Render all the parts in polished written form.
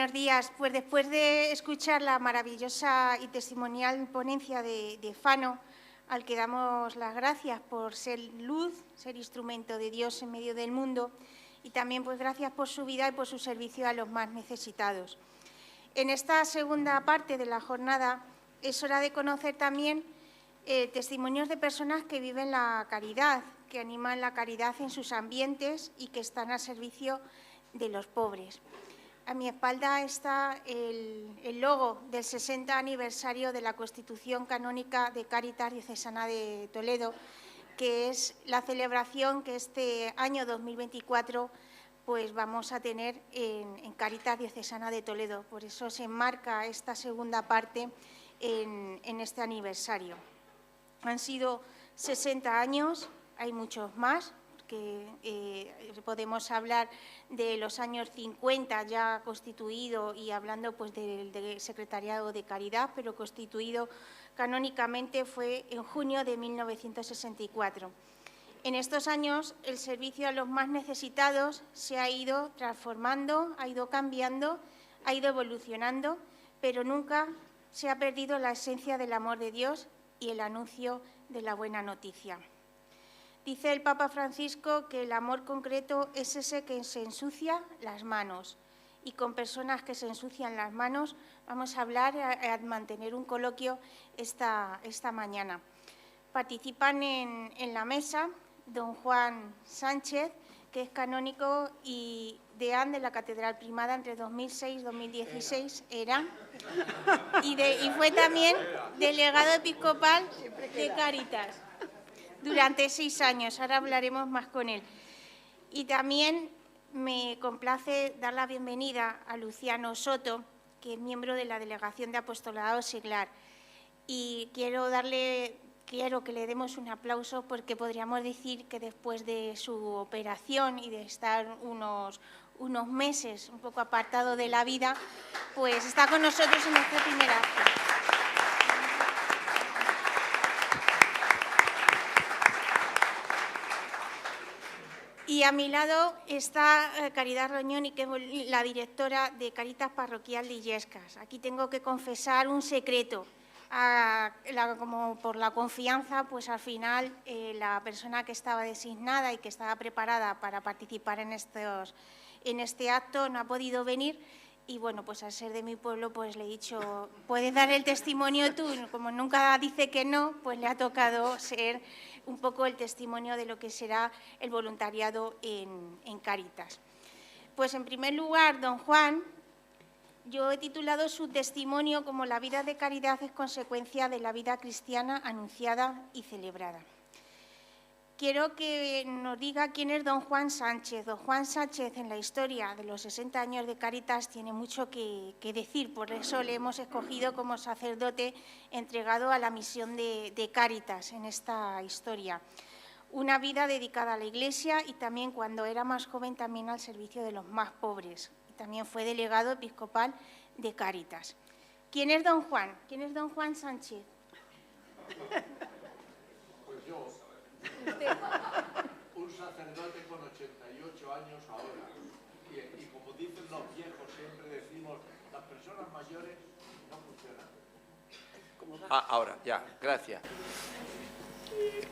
Buenos días. Pues después de escuchar la maravillosa y testimonial ponencia de Fano, al que damos las gracias por ser luz, ser instrumento de Dios en medio del mundo, y también pues gracias por su vida y por su servicio a los más necesitados. En esta segunda parte de la jornada es hora de conocer también testimonios de personas que viven la caridad, que animan la caridad en sus ambientes y que están al servicio de los pobres. A mi espalda está el logo del 60 aniversario de la Constitución Canónica de Cáritas Diocesana de Toledo, que es la celebración que este año 2024 pues vamos a tener en Cáritas Diocesana de Toledo. Por eso se enmarca esta segunda parte en este aniversario. Han sido 60 años, hay muchos más, que podemos hablar de los años 50 ya constituido y hablando pues del Secretariado de Caridad, pero constituido canónicamente fue en junio de 1964. En estos años el servicio a los más necesitados se ha ido transformando, ha ido cambiando, ha ido evolucionando, pero nunca se ha perdido la esencia del amor de Dios y el anuncio de la buena noticia. Dice el Papa Francisco que el amor concreto es ese que se ensucia las manos. Y con personas que se ensucian las manos vamos a hablar, a mantener un coloquio esta mañana. Participan en la mesa don Juan Sánchez, que es canónico y deán de la Catedral Primada entre 2006 y 2016, y fue también delegado episcopal de Cáritas durante 6 años, ahora hablaremos más con él. Y también me complace dar la bienvenida a Luciano Soto, que es miembro de la Delegación de Apostolado Seglar. Y quiero que le demos un aplauso porque podríamos decir que después de su operación y de estar unos meses un poco apartado de la vida, pues está con nosotros en nuestra primera acción. Y a mi lado está Caridad Roñoni, que es la directora de Caritas Parroquial de Illescas. Aquí tengo que confesar un secreto. Como por la confianza, pues al final la persona que estaba designada y que estaba preparada para participar en este acto no ha podido venir. Y bueno, pues al ser de mi pueblo, pues le he dicho, ¿puedes dar el testimonio tú? Como nunca dice que no, pues le ha tocado ser un poco el testimonio de lo que será el voluntariado en Cáritas. Pues en primer lugar, don Juan, yo he titulado su testimonio como la vida de caridad es consecuencia de la vida cristiana anunciada y celebrada. Quiero que nos diga quién es don Juan Sánchez. Don Juan Sánchez en la historia de los 60 años de Cáritas tiene mucho que decir, por eso le hemos escogido como sacerdote entregado a la misión de Cáritas en esta historia. Una vida dedicada a la Iglesia y también cuando era más joven también al servicio de los más pobres. Y también fue delegado episcopal de Cáritas. ¿Quién es don Juan? ¿Quién es don Juan Sánchez? Pues yo. ¿Usted? Un sacerdote con 88 años ahora. Y como dicen los viejos, siempre decimos, las personas mayores no funcionan. Ahora, ya, gracias.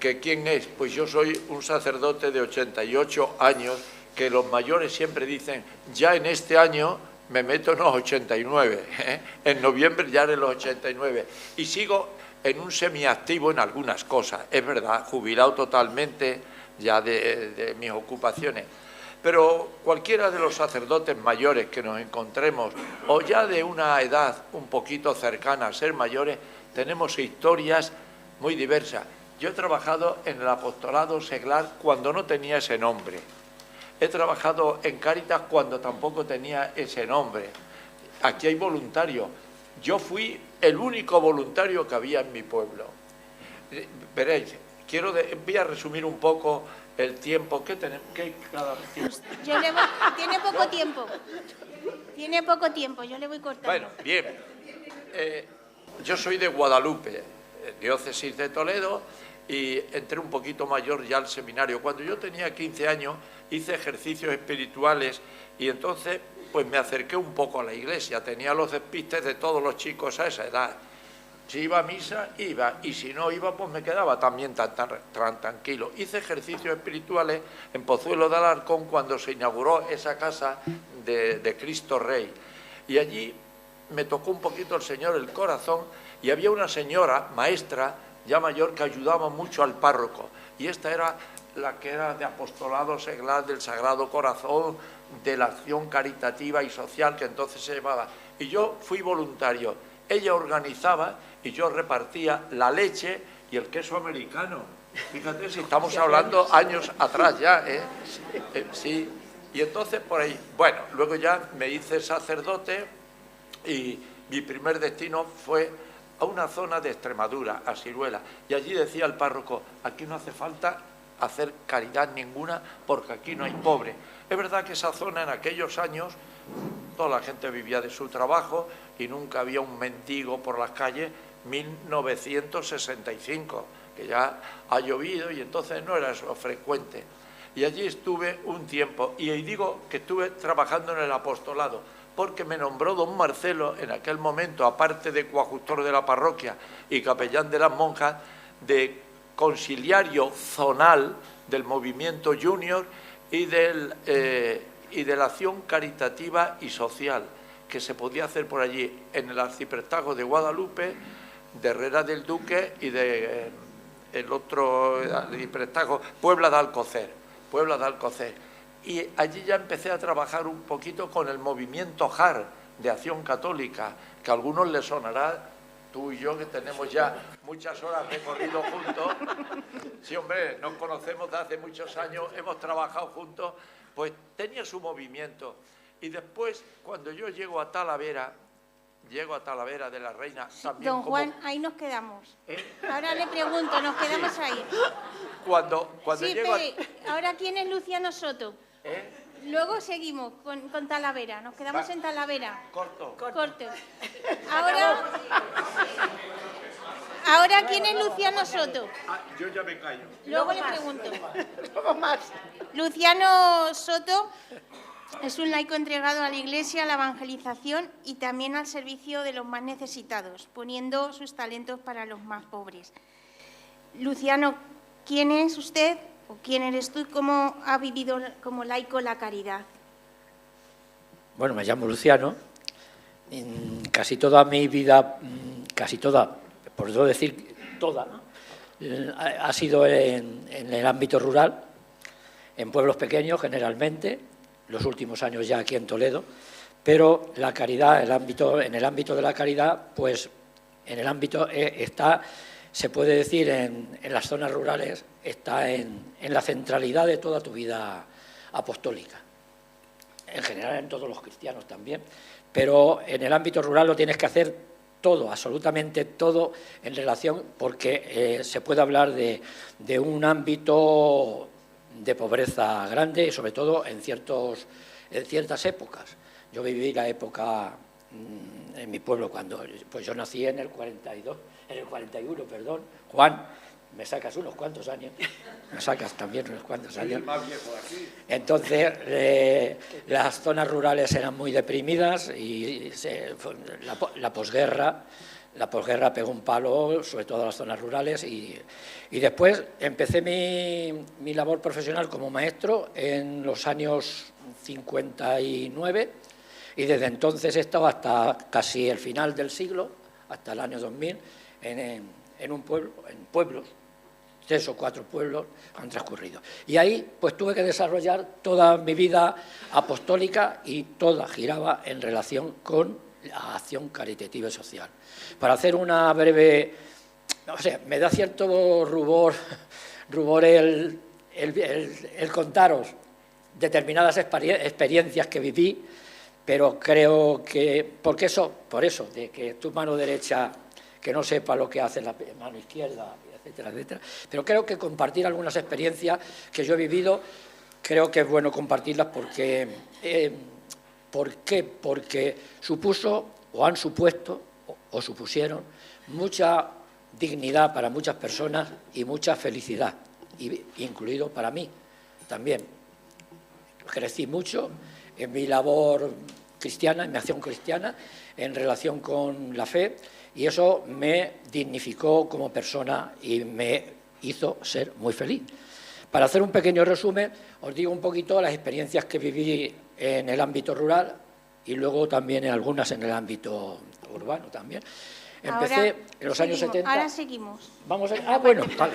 ¿Que quién es? Pues yo soy un sacerdote de 88 años, que los mayores siempre dicen, ya en este año me meto en los 89, en noviembre ya en los 89, y sigo en un semiactivo en algunas cosas, es verdad, jubilado totalmente ya de mis ocupaciones. Pero cualquiera de los sacerdotes mayores que nos encontremos, o ya de una edad un poquito cercana a ser mayores, tenemos historias muy diversas. Yo he trabajado en el apostolado seglar cuando no tenía ese nombre. He trabajado en Cáritas cuando tampoco tenía ese nombre. Aquí hay voluntarios. Yo fui el único voluntario que había en mi pueblo. Veréis, voy a resumir un poco el tiempo que tenemos. Tiene poco tiempo. Tiene poco tiempo, yo le voy cortando. Bueno, bien. Yo soy de Guadalupe, diócesis de Toledo, y entré un poquito mayor ya al seminario. Cuando yo tenía 15 años hice ejercicios espirituales y entonces pues me acerqué un poco a la iglesia, tenía los despistes de todos los chicos a esa edad. Si iba a misa, iba, y si no iba, pues me quedaba también tan tranquilo. Hice ejercicios espirituales en Pozuelo de Alarcón cuando se inauguró esa casa de Cristo Rey. Y allí me tocó un poquito el Señor el corazón, y había una señora, maestra, ya mayor, que ayudaba mucho al párroco. Y esta era la que era de apostolado seglar del Sagrado Corazón, de la acción caritativa y social que entonces se llevaba. Y yo fui voluntario. Ella organizaba y yo repartía la leche y el queso americano. Fíjate, si estamos hablando años atrás ya, ¿eh? Sí. Y entonces por ahí, bueno, luego ya me hice sacerdote y mi primer destino fue a una zona de Extremadura, a Siruela. Y allí decía el párroco, aquí no hace falta hacer caridad ninguna porque aquí no hay pobre. Es verdad que esa zona en aquellos años toda la gente vivía de su trabajo y nunca había un mendigo por las calles. 1965, que ya ha llovido y entonces no era eso frecuente. Y allí estuve un tiempo, y digo que estuve trabajando en el apostolado, porque me nombró don Marcelo en aquel momento, aparte de coadjutor de la parroquia y capellán de las monjas, de conciliario zonal del movimiento Junior y de la acción caritativa y social que se podía hacer por allí, en el arciprestazgo de Guadalupe, de Herrera del Duque y de el otro arciprestazgo, Puebla de Alcocer. Y allí ya empecé a trabajar un poquito con el movimiento JAR de Acción Católica, que a algunos les sonará, tú y yo que tenemos ya muchas horas recorrido juntos. Sí, hombre, nos conocemos de hace muchos años, hemos trabajado juntos, pues tenía su movimiento. Y después, cuando yo llego a Talavera de la Reina, también don Juan, ahí nos quedamos. ¿Eh? Ahora le pregunto, nos quedamos ahí. Cuando sí, llego ahora ¿quién es Luciano Soto? ¿Eh? Luego seguimos con Talavera, nos quedamos en Talavera. Corto. Ahora ¿quién es Luciano Soto? Yo ya me callo. Luego le pregunto. Luciano Soto es un laico entregado a la Iglesia, a la evangelización y también al servicio de los más necesitados, poniendo sus talentos para los más pobres. Luciano, ¿quién es usted o quién eres tú y cómo ha vivido como laico la caridad? Bueno, me llamo Luciano. En casi toda mi vida, casi toda, por no decir toda, ¿no? Ha sido en el ámbito rural, en pueblos pequeños generalmente, los últimos años ya aquí en Toledo, pero la caridad, en el ámbito de la caridad, pues en el ámbito está, se puede decir, en las zonas rurales, está en la centralidad de toda tu vida apostólica. En general en todos los cristianos también, pero en el ámbito rural lo tienes que hacer todo, absolutamente todo, en relación, porque se puede hablar de un ámbito de pobreza grande y sobre todo en ciertas épocas. Yo viví la época en mi pueblo cuando pues yo nací en el 41, perdón. Juan, me sacas unos cuantos años, me sacas también unos cuantos años. Entonces las zonas rurales eran muy deprimidas y la posguerra pegó un palo, sobre todo a las zonas rurales, y después empecé mi labor profesional como maestro en los años 59 y desde entonces he estado hasta casi el final del siglo, hasta el año 2000, en pueblos, 3 o 4 pueblos han transcurrido. Y ahí pues tuve que desarrollar toda mi vida apostólica y toda giraba en relación con la acción caritativa y social. Para hacer una breve, no sé, me da cierto rubor el contaros determinadas experiencias que viví, pero creo que, por eso, de que tu mano derecha, que no sepa lo que hace la mano izquierda, etcétera, etcétera, pero creo que compartir algunas experiencias que yo he vivido, creo que es bueno compartirlas porque... ¿Por qué? Porque supuso, o han supuesto, o supusieron, mucha dignidad para muchas personas y mucha felicidad, incluido para mí también. Crecí mucho en mi labor cristiana, en mi acción cristiana, en relación con la fe, y eso me dignificó como persona y me hizo ser muy feliz. Para hacer un pequeño resumen, os digo un poquito las experiencias que viví en el ámbito rural y luego también en algunas en el ámbito urbano también. Empecé en los años 70... Ahora seguimos. Vamos a... bueno, vale.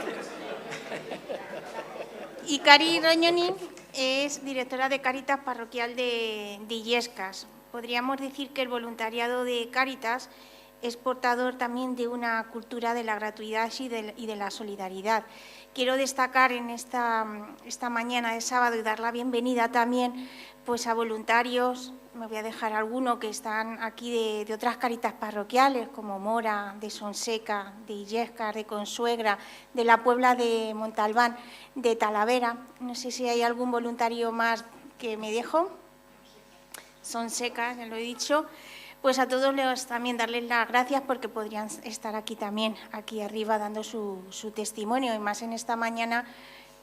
Y Cari Rognoni es directora de Cáritas Parroquial de Illescas. Podríamos decir que el voluntariado de Cáritas es portador también de una cultura de la gratuidad y de la solidaridad. Quiero destacar en esta mañana de sábado y dar la bienvenida también pues, a voluntarios, me voy a dejar alguno que están aquí de otras Cáritas parroquiales, como Mora, de Sonseca, de Illescas, de Consuegra, de la Puebla de Montalbán, de Talavera. No sé si hay algún voluntario más que me dejo. Sonseca, ya lo he dicho. Pues a todos también darles las gracias porque podrían estar aquí también, aquí arriba, dando su testimonio, y más en esta mañana,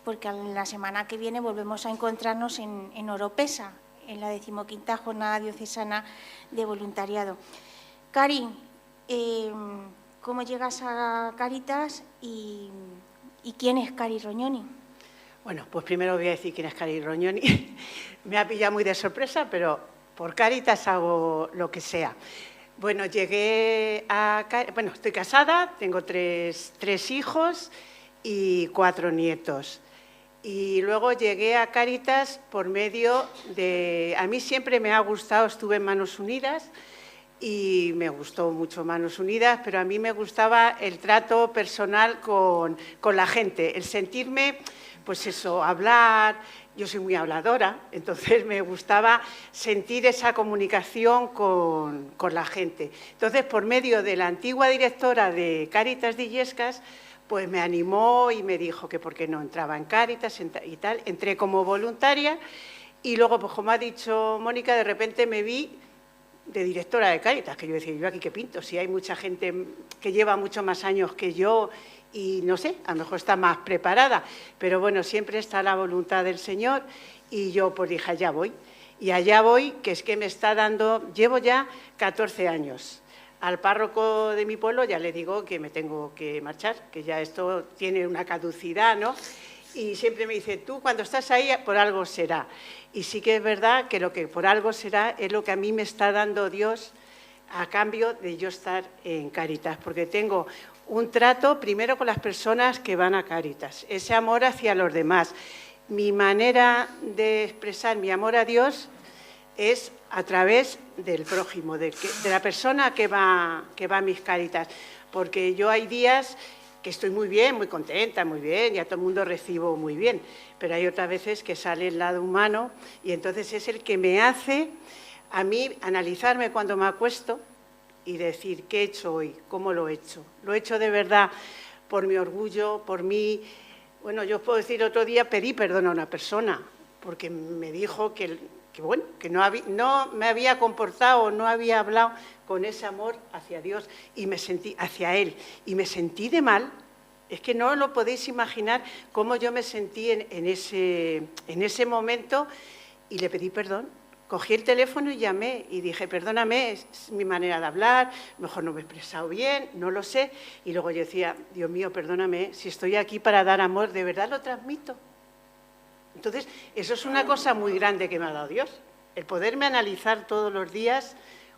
porque la semana que viene volvemos a encontrarnos en Oropesa, en la 15ª Jornada Diocesana de Voluntariado. Cari, ¿cómo llegas a Cáritas y quién es Cari Rognoni? Bueno, pues primero voy a decir quién es Cari Rognoni. Me ha pillado muy de sorpresa, pero por Cáritas hago lo que sea. Bueno, estoy casada, tengo tres hijos y 4 nietos. Y luego llegué a Cáritas por medio de... A mí siempre me ha gustado, estuve en Manos Unidas y me gustó mucho Manos Unidas, pero a mí me gustaba el trato personal con la gente, el sentirme, pues eso, hablar. Yo soy muy habladora, entonces me gustaba sentir esa comunicación con la gente. Entonces, por medio de la antigua directora de Cáritas de Illescas, pues me animó y me dijo que por qué no entraba en Cáritas y tal. Entré como voluntaria y luego, pues como ha dicho Mónica, de repente me vi de directora de Cáritas, que yo decía, yo aquí qué pinto, si hay mucha gente que lleva muchos más años que yo y no sé, a lo mejor está más preparada, pero bueno, siempre está la voluntad del Señor y yo pues dije, allá voy. Y allá voy, que es que me está dando, llevo ya 14 años. Al párroco de mi pueblo ya le digo que me tengo que marchar, que ya esto tiene una caducidad, ¿no? Y siempre me dice, tú cuando estás ahí por algo será. Y sí que es verdad que lo que por algo será es lo que a mí me está dando Dios a cambio de yo estar en Cáritas, porque tengo un trato primero con las personas que van a Cáritas, ese amor hacia los demás. Mi manera de expresar mi amor a Dios es a través del prójimo, de la persona que va a mis Cáritas, porque yo hay días que estoy muy bien, muy contenta, muy bien, y a todo el mundo recibo muy bien, pero hay otras veces que sale el lado humano y entonces es el que me hace a mí analizarme cuando me acuesto y decir qué he hecho hoy, cómo lo he hecho. Lo he hecho de verdad por mi orgullo, por mí. Bueno, yo os puedo decir, otro día pedí perdón a una persona porque me dijo que no me había comportado, no había hablado con ese amor hacia Dios y me sentí hacia Él y me sentí de mal. Es que no lo podéis imaginar cómo yo me sentí en ese momento y le pedí perdón. Cogí el teléfono y llamé y dije, perdóname, es mi manera de hablar, mejor no me he expresado bien, no lo sé. Y luego yo decía, Dios mío, perdóname, si estoy aquí para dar amor, ¿de verdad lo transmito? Entonces, eso es una cosa muy grande que me ha dado Dios, el poderme analizar todos los días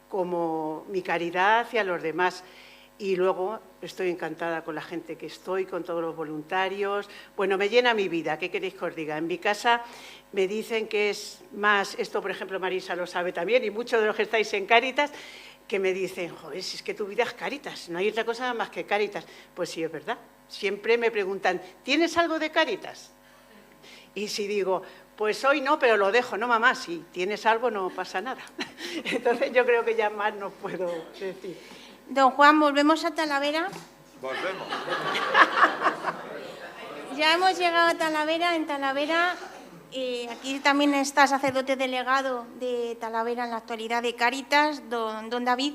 como mi caridad hacia los demás. Y luego estoy encantada con la gente que estoy, con todos los voluntarios. Bueno, me llena mi vida, ¿qué queréis que os diga? En mi casa me dicen que es más, esto por ejemplo Marisa lo sabe también, y muchos de los que estáis en Cáritas, que me dicen, joder, si es que tu vida es Cáritas, no hay otra cosa más que Cáritas. Pues sí, es verdad. Siempre me preguntan, ¿tienes algo de Cáritas? Y si digo, pues hoy no, pero lo dejo, no mamá, si tienes algo no pasa nada. Entonces yo creo que ya más no puedo decir. Don Juan, ¿volvemos a Talavera? Volvemos. Ya hemos llegado a Talavera. En Talavera, aquí también está sacerdote delegado de Talavera en la actualidad de Cáritas, don David.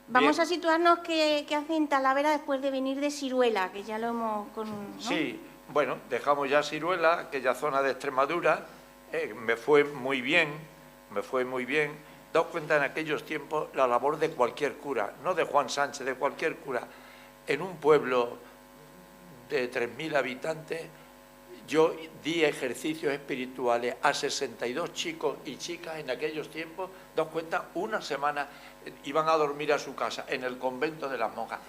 Vamos a situarnos qué hace en Talavera después de venir de Siruela, que ya lo hemos... ¿no? Sí, bueno, dejamos ya Siruela, aquella zona de Extremadura, me fue muy bien, me fue muy bien. Daos cuenta en aquellos tiempos la labor de cualquier cura, no de Juan Sánchez, de cualquier cura. En un pueblo de 3.000 habitantes, yo di ejercicios espirituales a 62 chicos y chicas en aquellos tiempos. Daos cuenta, una semana iban a dormir a su casa, en el convento de las monjas.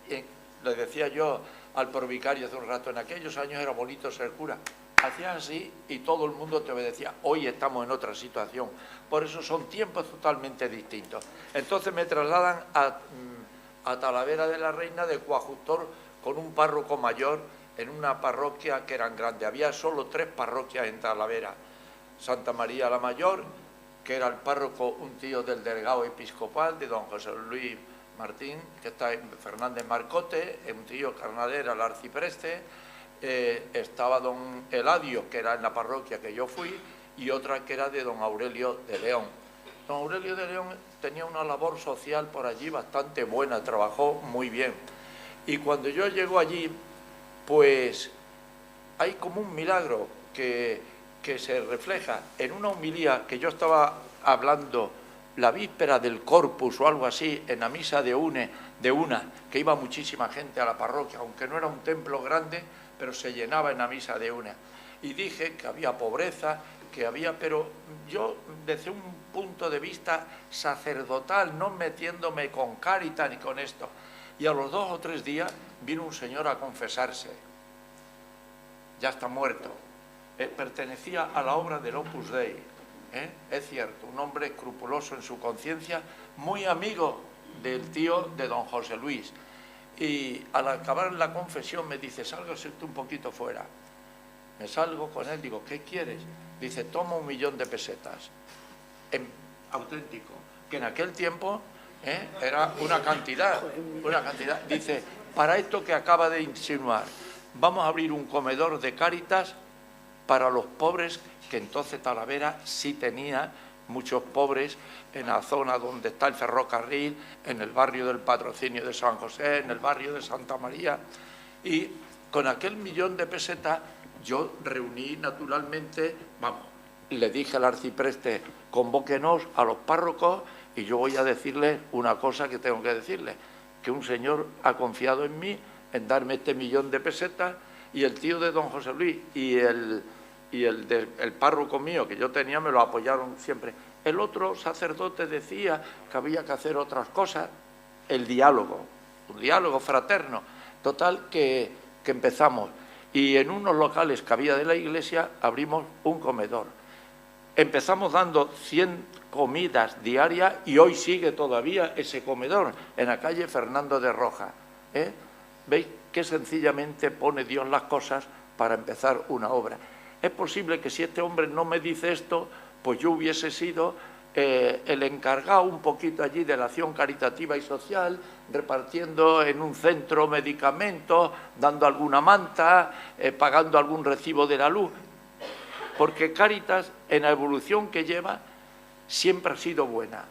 Le decía yo al provicario hace un rato, en aquellos años era bonito ser cura. Hacías así y todo el mundo te obedecía. Hoy estamos en otra situación. Por eso son tiempos totalmente distintos. Entonces me trasladan a Talavera de la Reina de coadjutor con un párroco mayor en una parroquia que eran grandes. Había solo 3 parroquias en Talavera. Santa María la Mayor, que era el párroco, un tío del delegado episcopal, de don José Luis Martín, que está en Fernández Marcote, un tío carnalera, el arcipreste. Estaba don Eladio, que era en la parroquia que yo fui, y otra que era de don Aurelio de León. Don Aurelio de León tenía una labor social por allí bastante buena, trabajó muy bien. Y cuando yo llego allí, pues hay como un milagro que se refleja en una homilía que yo estaba hablando la víspera del Corpus o algo así, en la misa de una, que iba muchísima gente a la parroquia, aunque no era un templo grande, pero se llenaba en la misa de una. Y dije que había pobreza, pero yo desde un punto de vista sacerdotal, no metiéndome con Cáritas ni con esto. Y a los 2 o 3 días vino un señor a confesarse. Ya está muerto. Pertenecía a la obra del Opus Dei. Es cierto, un hombre escrupuloso en su conciencia, muy amigo del tío de don José Luis. Y al acabar la confesión me dice, sálgase usted un poquito fuera. Me salgo con él, digo, ¿qué quieres? Dice, toma 1.000.000 de pesetas. Auténtico. Que en aquel tiempo era una cantidad. Dice, para esto que acaba de insinuar, vamos a abrir un comedor de Cáritas para los pobres, que entonces Talavera sí tenía muchos pobres en la zona donde está el ferrocarril, en el barrio del Patrocinio de San José, en el barrio de Santa María. Y con aquel 1.000.000 de pesetas yo reuní naturalmente, le dije al arcipreste, convóquenos a los párrocos y yo voy a decirles una cosa que tengo que decirles, que un señor ha confiado en mí, en darme este 1.000.000 de pesetas, y el tío de don José Luis y el párroco mío que yo tenía me lo apoyaron siempre. El otro sacerdote decía que había que hacer otras cosas, el diálogo, un diálogo fraterno. Total que empezamos. Y en unos locales que había de la iglesia abrimos un comedor. Empezamos dando 100 comidas diarias y hoy sigue todavía ese comedor en la calle Fernando de Rojas. ¿Veis qué sencillamente pone Dios las cosas para empezar una obra? Es posible que si este hombre no me dice esto, pues yo hubiese sido el encargado un poquito allí de la acción caritativa y social, repartiendo en un centro medicamentos, dando alguna manta, pagando algún recibo de la luz. Porque Cáritas, en la evolución que lleva, siempre ha sido buena.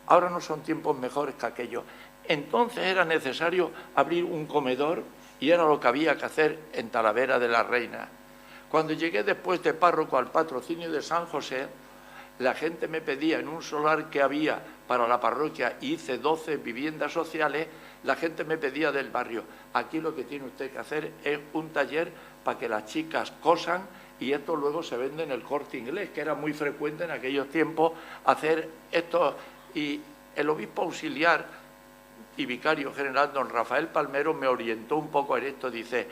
Ahora no son tiempos mejores que aquellos. Entonces era necesario abrir un comedor y era lo que había que hacer en Talavera de la Reina. Cuando llegué después de párroco al Patrocinio de San José, la gente me pedía en un solar que había para la parroquia, y hice 12 viviendas sociales, la gente me pedía del barrio, aquí lo que tiene usted que hacer es un taller para que las chicas cosan, y esto luego se vende en el Corte Inglés, que era muy frecuente en aquellos tiempos hacer esto. Y el obispo auxiliar y vicario general, don Rafael Palmero, me orientó un poco en esto, dice,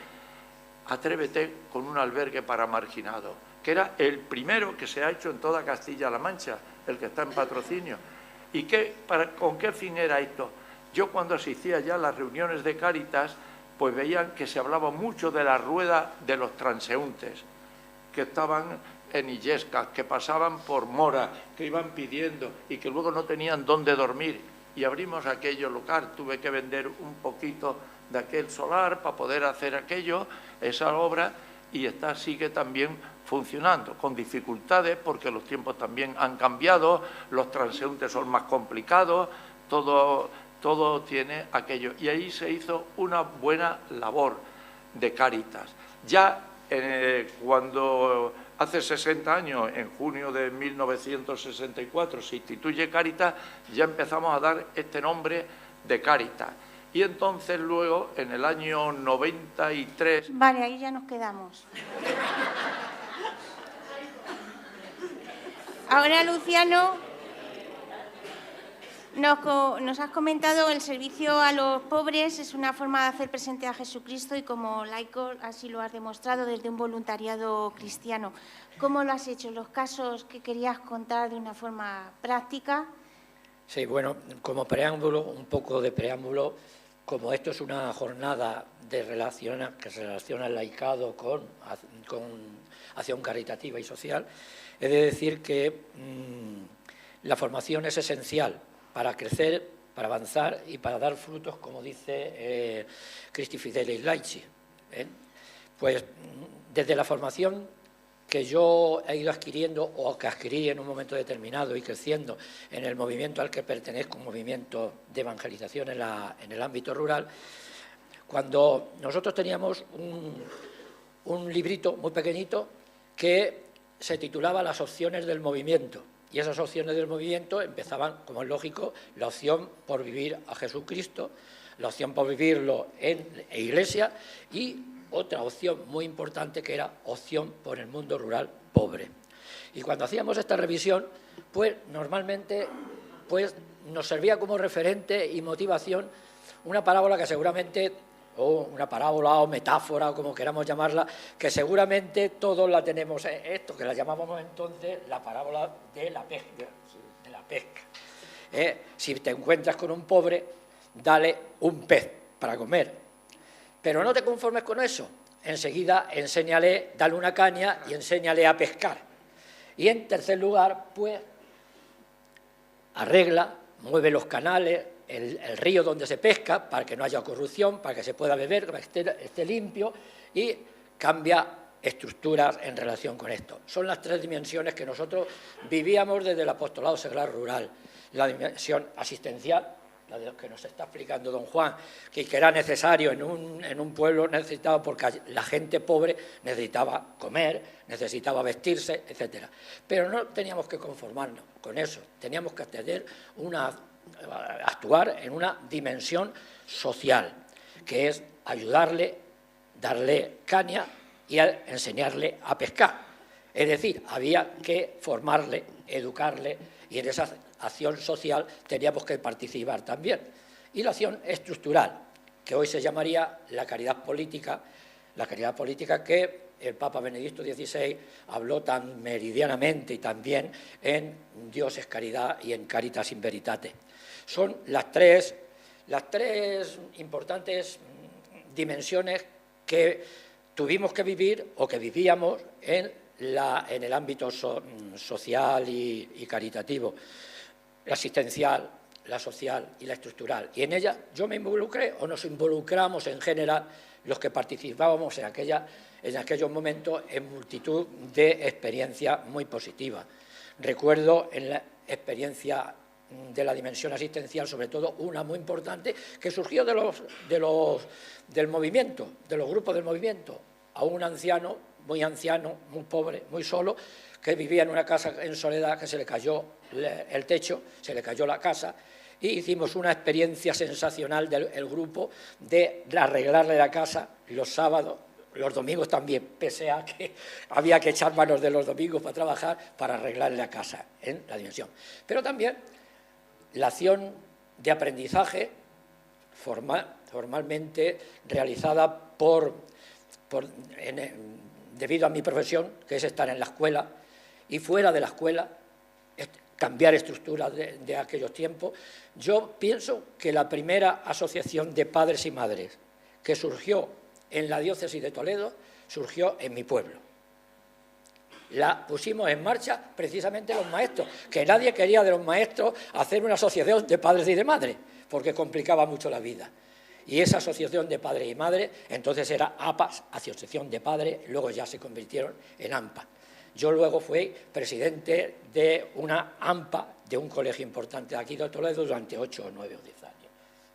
atrévete con un albergue para marginados, que era el primero que se ha hecho en toda Castilla-La Mancha, el que está en Patrocinio. ¿Y con qué fin era esto? Yo cuando asistía ya a las reuniones de Cáritas, pues veían que se hablaba mucho de la rueda de los transeúntes, que estaban en Illescas, que pasaban por Mora, que iban pidiendo y que luego no tenían dónde dormir. Y abrimos aquello local, tuve que vender un poquito de aquel solar para poder hacer aquello, esa obra, y sigue también funcionando, con dificultades porque los tiempos también han cambiado, los transeúntes son más complicados, todo tiene aquello. Y ahí se hizo una buena labor de Cáritas. Ya Cuando hace 60 años, en junio de 1964, se instituye Cáritas, ya empezamos a dar este nombre de Cáritas. Y entonces luego, en el año 93... Vale, ahí ya nos quedamos. Ahora, Luciano, nos has comentado el servicio a los pobres es una forma de hacer presente a Jesucristo y como laico así lo has demostrado desde un voluntariado cristiano. ¿Cómo lo has hecho? ¿Los casos que querías contar de una forma práctica? Sí, bueno, como preámbulo, un poco de preámbulo, como esto es una jornada que se relaciona el laicado con acción caritativa y social, he de decir que la formación es esencial para crecer, para avanzar y para dar frutos, como dice Christi Fidelis Laici. Pues desde la formación que yo he ido adquiriendo o que adquirí en un momento determinado y creciendo en el movimiento al que pertenezco, un movimiento de evangelización en el ámbito rural, cuando nosotros teníamos un librito muy pequeñito que se titulaba Las opciones del movimiento. Y esas opciones del movimiento empezaban, como es lógico, la opción por vivir a Jesucristo, la opción por vivirlo en iglesia y otra opción muy importante que era opción por el mundo rural pobre. Y cuando hacíamos esta revisión, pues normalmente nos servía como referente y motivación una parábola que seguramente, o una parábola o metáfora, o como queramos llamarla, que seguramente todos la tenemos, esto que la llamábamos entonces la parábola de la pesca. Si te encuentras con un pobre, dale un pez para comer. Pero no te conformes con eso, enseguida enséñale, dale una caña y enséñale a pescar. Y en tercer lugar, pues, arregla, mueve los canales, el río donde se pesca, para que no haya corrupción, para que se pueda beber, para que esté limpio, y cambia estructuras en relación con esto. Son las tres dimensiones que nosotros vivíamos desde el apostolado seglar rural. La dimensión asistencial, la de lo que nos está explicando don Juan, que era necesario en un pueblo necesitado, porque la gente pobre necesitaba comer, necesitaba vestirse, etcétera. Pero no teníamos que conformarnos con eso, teníamos que actuar en una dimensión social, que es ayudarle, darle caña y enseñarle a pescar. Es decir, había que formarle, educarle, y en esa acción social teníamos que participar también. Y la acción estructural, que hoy se llamaría la caridad política que el Papa Benedicto XVI habló tan meridianamente y también en Dios es caridad y en Caritas in Veritate. Son las tres importantes dimensiones que tuvimos que vivir o que vivíamos en el ámbito social y caritativo, la asistencial, la social y la estructural. Y en ella yo me involucré, o nos involucramos en general los que participábamos en aquellos momentos, en multitud de experiencias muy positivas. Recuerdo en la experiencia de la dimensión asistencial, sobre todo una muy importante, que surgió del movimiento, de los grupos del movimiento, a un anciano, muy pobre, muy solo, que vivía en una casa en soledad, que se le cayó el techo, se le cayó la casa, y hicimos una experiencia sensacional del grupo de arreglarle la casa los sábados, los domingos también, pese a que había que echar manos de los domingos para trabajar, para arreglarle la casa en la dimensión. Pero también la acción de aprendizaje formalmente realizada debido a mi profesión, que es estar en la escuela, y fuera de la escuela, cambiar estructuras de aquellos tiempos. Yo pienso que la primera asociación de padres y madres que surgió en la diócesis de Toledo, surgió en mi pueblo. La pusimos en marcha precisamente los maestros, que nadie quería de los maestros hacer una asociación de padres y de madres, porque complicaba mucho la vida. Y esa asociación de padres y madres, entonces era APAS, Asociación de Padres, luego ya se convirtieron en AMPA. Yo luego fui presidente de una AMPA, de un colegio importante de aquí de Toledo, durante 8 o 9 o 10 años.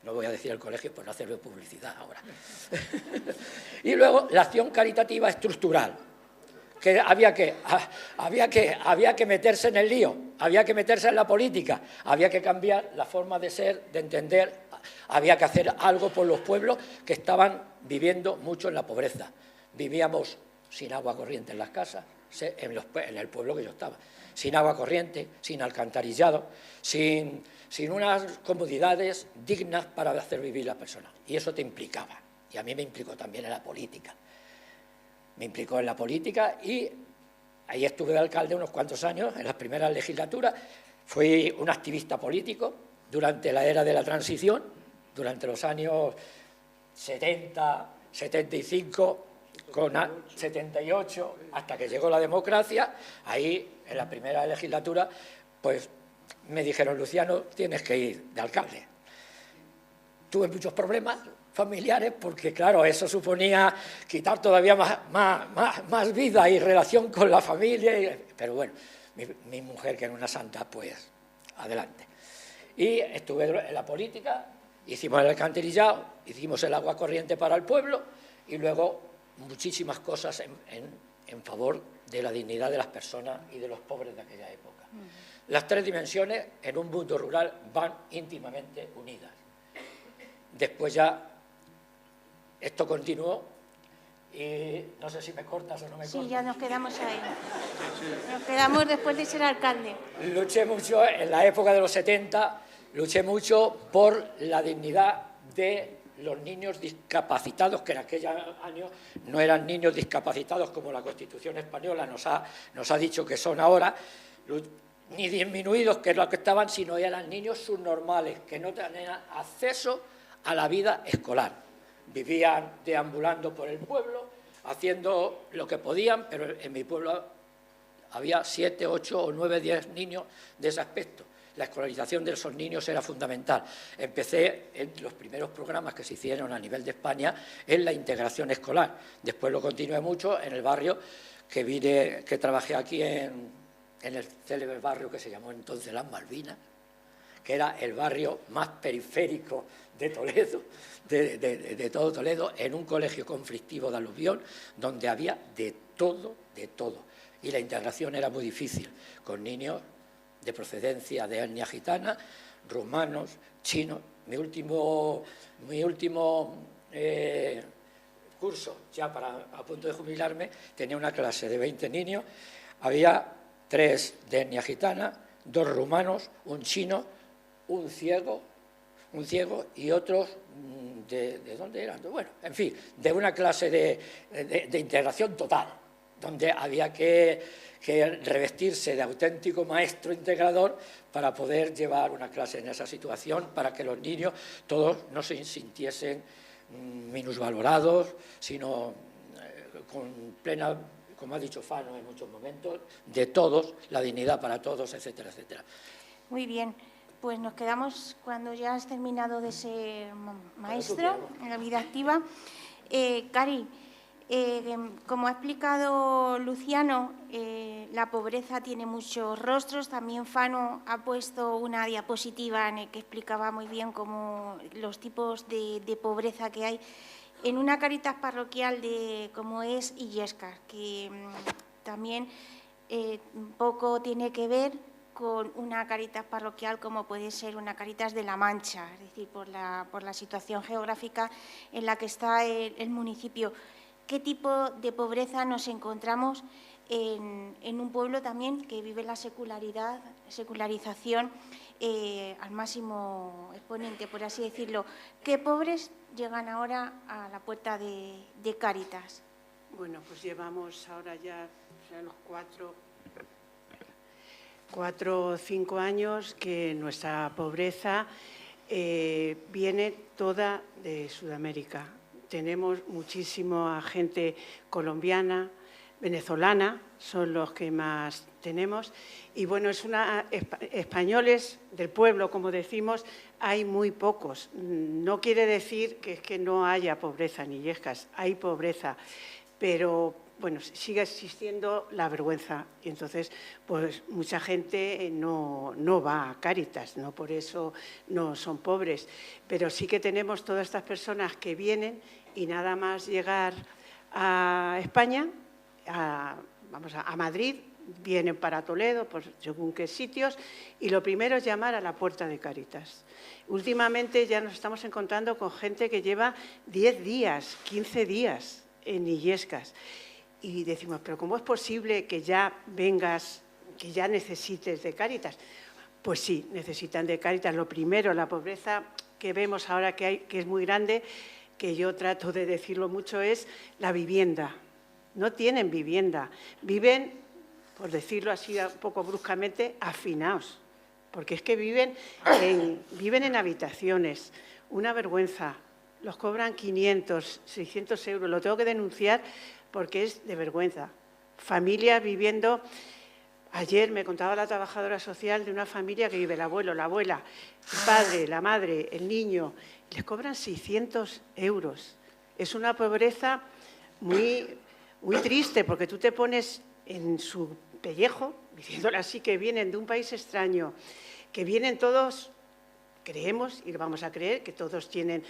No voy a decir el colegio por no hacerle publicidad ahora. Y luego la acción caritativa estructural, que había que meterse en el lío, había que meterse en la política, había que cambiar la forma de ser, de entender, había que hacer algo por los pueblos que estaban viviendo mucho en la pobreza. Vivíamos sin agua corriente en las casas, en el pueblo que yo estaba, sin agua corriente, sin alcantarillado, sin unas comodidades dignas para hacer vivir a las personas. Y eso te implicaba, y a mí me implicó también en la política. Me implicó en la política y ahí estuve de alcalde unos cuantos años, en las primeras legislaturas. Fui un activista político durante la era de la transición, durante los años 70, 75, con 78, hasta que llegó la democracia. Ahí, en la primera legislatura, pues me dijeron, Luciano, tienes que ir de alcalde. Tuve muchos problemas familiares porque, claro, eso suponía quitar todavía más vida y relación con la familia, pero bueno, mi mujer, que era una santa, pues adelante. Y estuve en la política, hicimos el alcantarillado, hicimos el agua corriente para el pueblo y luego muchísimas cosas en favor de la dignidad de las personas y de los pobres de aquella época. Las tres dimensiones en un mundo rural van íntimamente unidas. Después ya esto continuó y no sé si me cortas o no me cortas. Sí, ya nos quedamos ahí. Nos quedamos después de ser alcalde. Luché mucho en la época de los 70, luché mucho por la dignidad de los niños discapacitados, que en aquellos años no eran niños discapacitados como la Constitución española nos ha dicho que son ahora, ni disminuidos, que es lo que estaban, sino eran niños subnormales, que no tenían acceso a la vida escolar. Vivían deambulando por el pueblo, haciendo lo que podían, pero en mi pueblo había 7, 8 o 9, 10 niños de ese aspecto. La escolarización de esos niños era fundamental. Empecé en los primeros programas que se hicieron a nivel de España en la integración escolar. Después lo continué mucho en el barrio que trabajé aquí en el célebre barrio que se llamó entonces Las Malvinas, que era el barrio más periférico de Toledo, de todo Toledo, en un colegio conflictivo de aluvión, donde había de todo, de todo. Y la integración era muy difícil, con niños de procedencia de etnia gitana, rumanos, chinos. Mi último curso, ya a punto de jubilarme, tenía una clase de 20 niños, había 3 de etnia gitana, 2 rumanos, un chino, un ciego y otros ¿de dónde eran? Bueno, en fin, de una clase de integración total, donde había que revestirse de auténtico maestro integrador para poder llevar una clase en esa situación, para que los niños todos no se sintiesen minusvalorados, sino con plena, como ha dicho Fano en muchos momentos, de todos, la dignidad para todos, etcétera, etcétera. Muy bien, pues nos quedamos cuando ya has terminado de ser maestro en la vida activa. Cari, como ha explicado Luciano, la pobreza tiene muchos rostros. También Fano ha puesto una diapositiva en la que explicaba muy bien cómo los tipos de pobreza que hay en una Cáritas parroquial como es Illescas, que también un poco tiene que ver con una Cáritas parroquial como puede ser una Cáritas de la Mancha, es decir, por la situación geográfica en la que está el municipio. ¿Qué tipo de pobreza nos encontramos en un pueblo también que vive la secularización al máximo exponente, por así decirlo? ¿Qué pobres llegan ahora a la puerta de Cáritas? Bueno, pues llevamos ahora ya los 4 o 5 años que nuestra pobreza viene toda de Sudamérica. Tenemos muchísima gente colombiana, venezolana, son los que más tenemos. Y bueno, españoles del pueblo, como decimos, hay muy pocos. No quiere decir que no haya pobreza en Illescas, hay pobreza, pero bueno, sigue existiendo la vergüenza y entonces pues mucha gente no va a Cáritas, no por eso no son pobres, pero sí que tenemos todas estas personas que vienen y nada más llegar a España, a Madrid, vienen para Toledo, por según qué sitios, y lo primero es llamar a la puerta de Cáritas. Últimamente ya nos estamos encontrando con gente que lleva 10 días, 15 días en Illescas. Y decimos, pero ¿cómo es posible que ya vengas, que ya necesites de Cáritas? Pues sí, necesitan de Cáritas. Lo primero, la pobreza que vemos ahora que hay, que es muy grande, que yo trato de decirlo mucho, es la vivienda. No tienen vivienda. Viven, por decirlo así un poco bruscamente, hacinados. Porque es que viven en habitaciones. Una vergüenza. Los cobran 500, 600 euros. Lo tengo que denunciar porque es de vergüenza. Familias viviendo... Ayer me contaba la trabajadora social de una familia que vive el abuelo, la abuela, el padre, la madre, el niño. Les cobran 600 euros. Es una pobreza muy, muy triste porque tú te pones en su pellejo, diciéndole así, que vienen de un país extraño, que vienen todos... Creemos, y vamos a creer, que todos tienen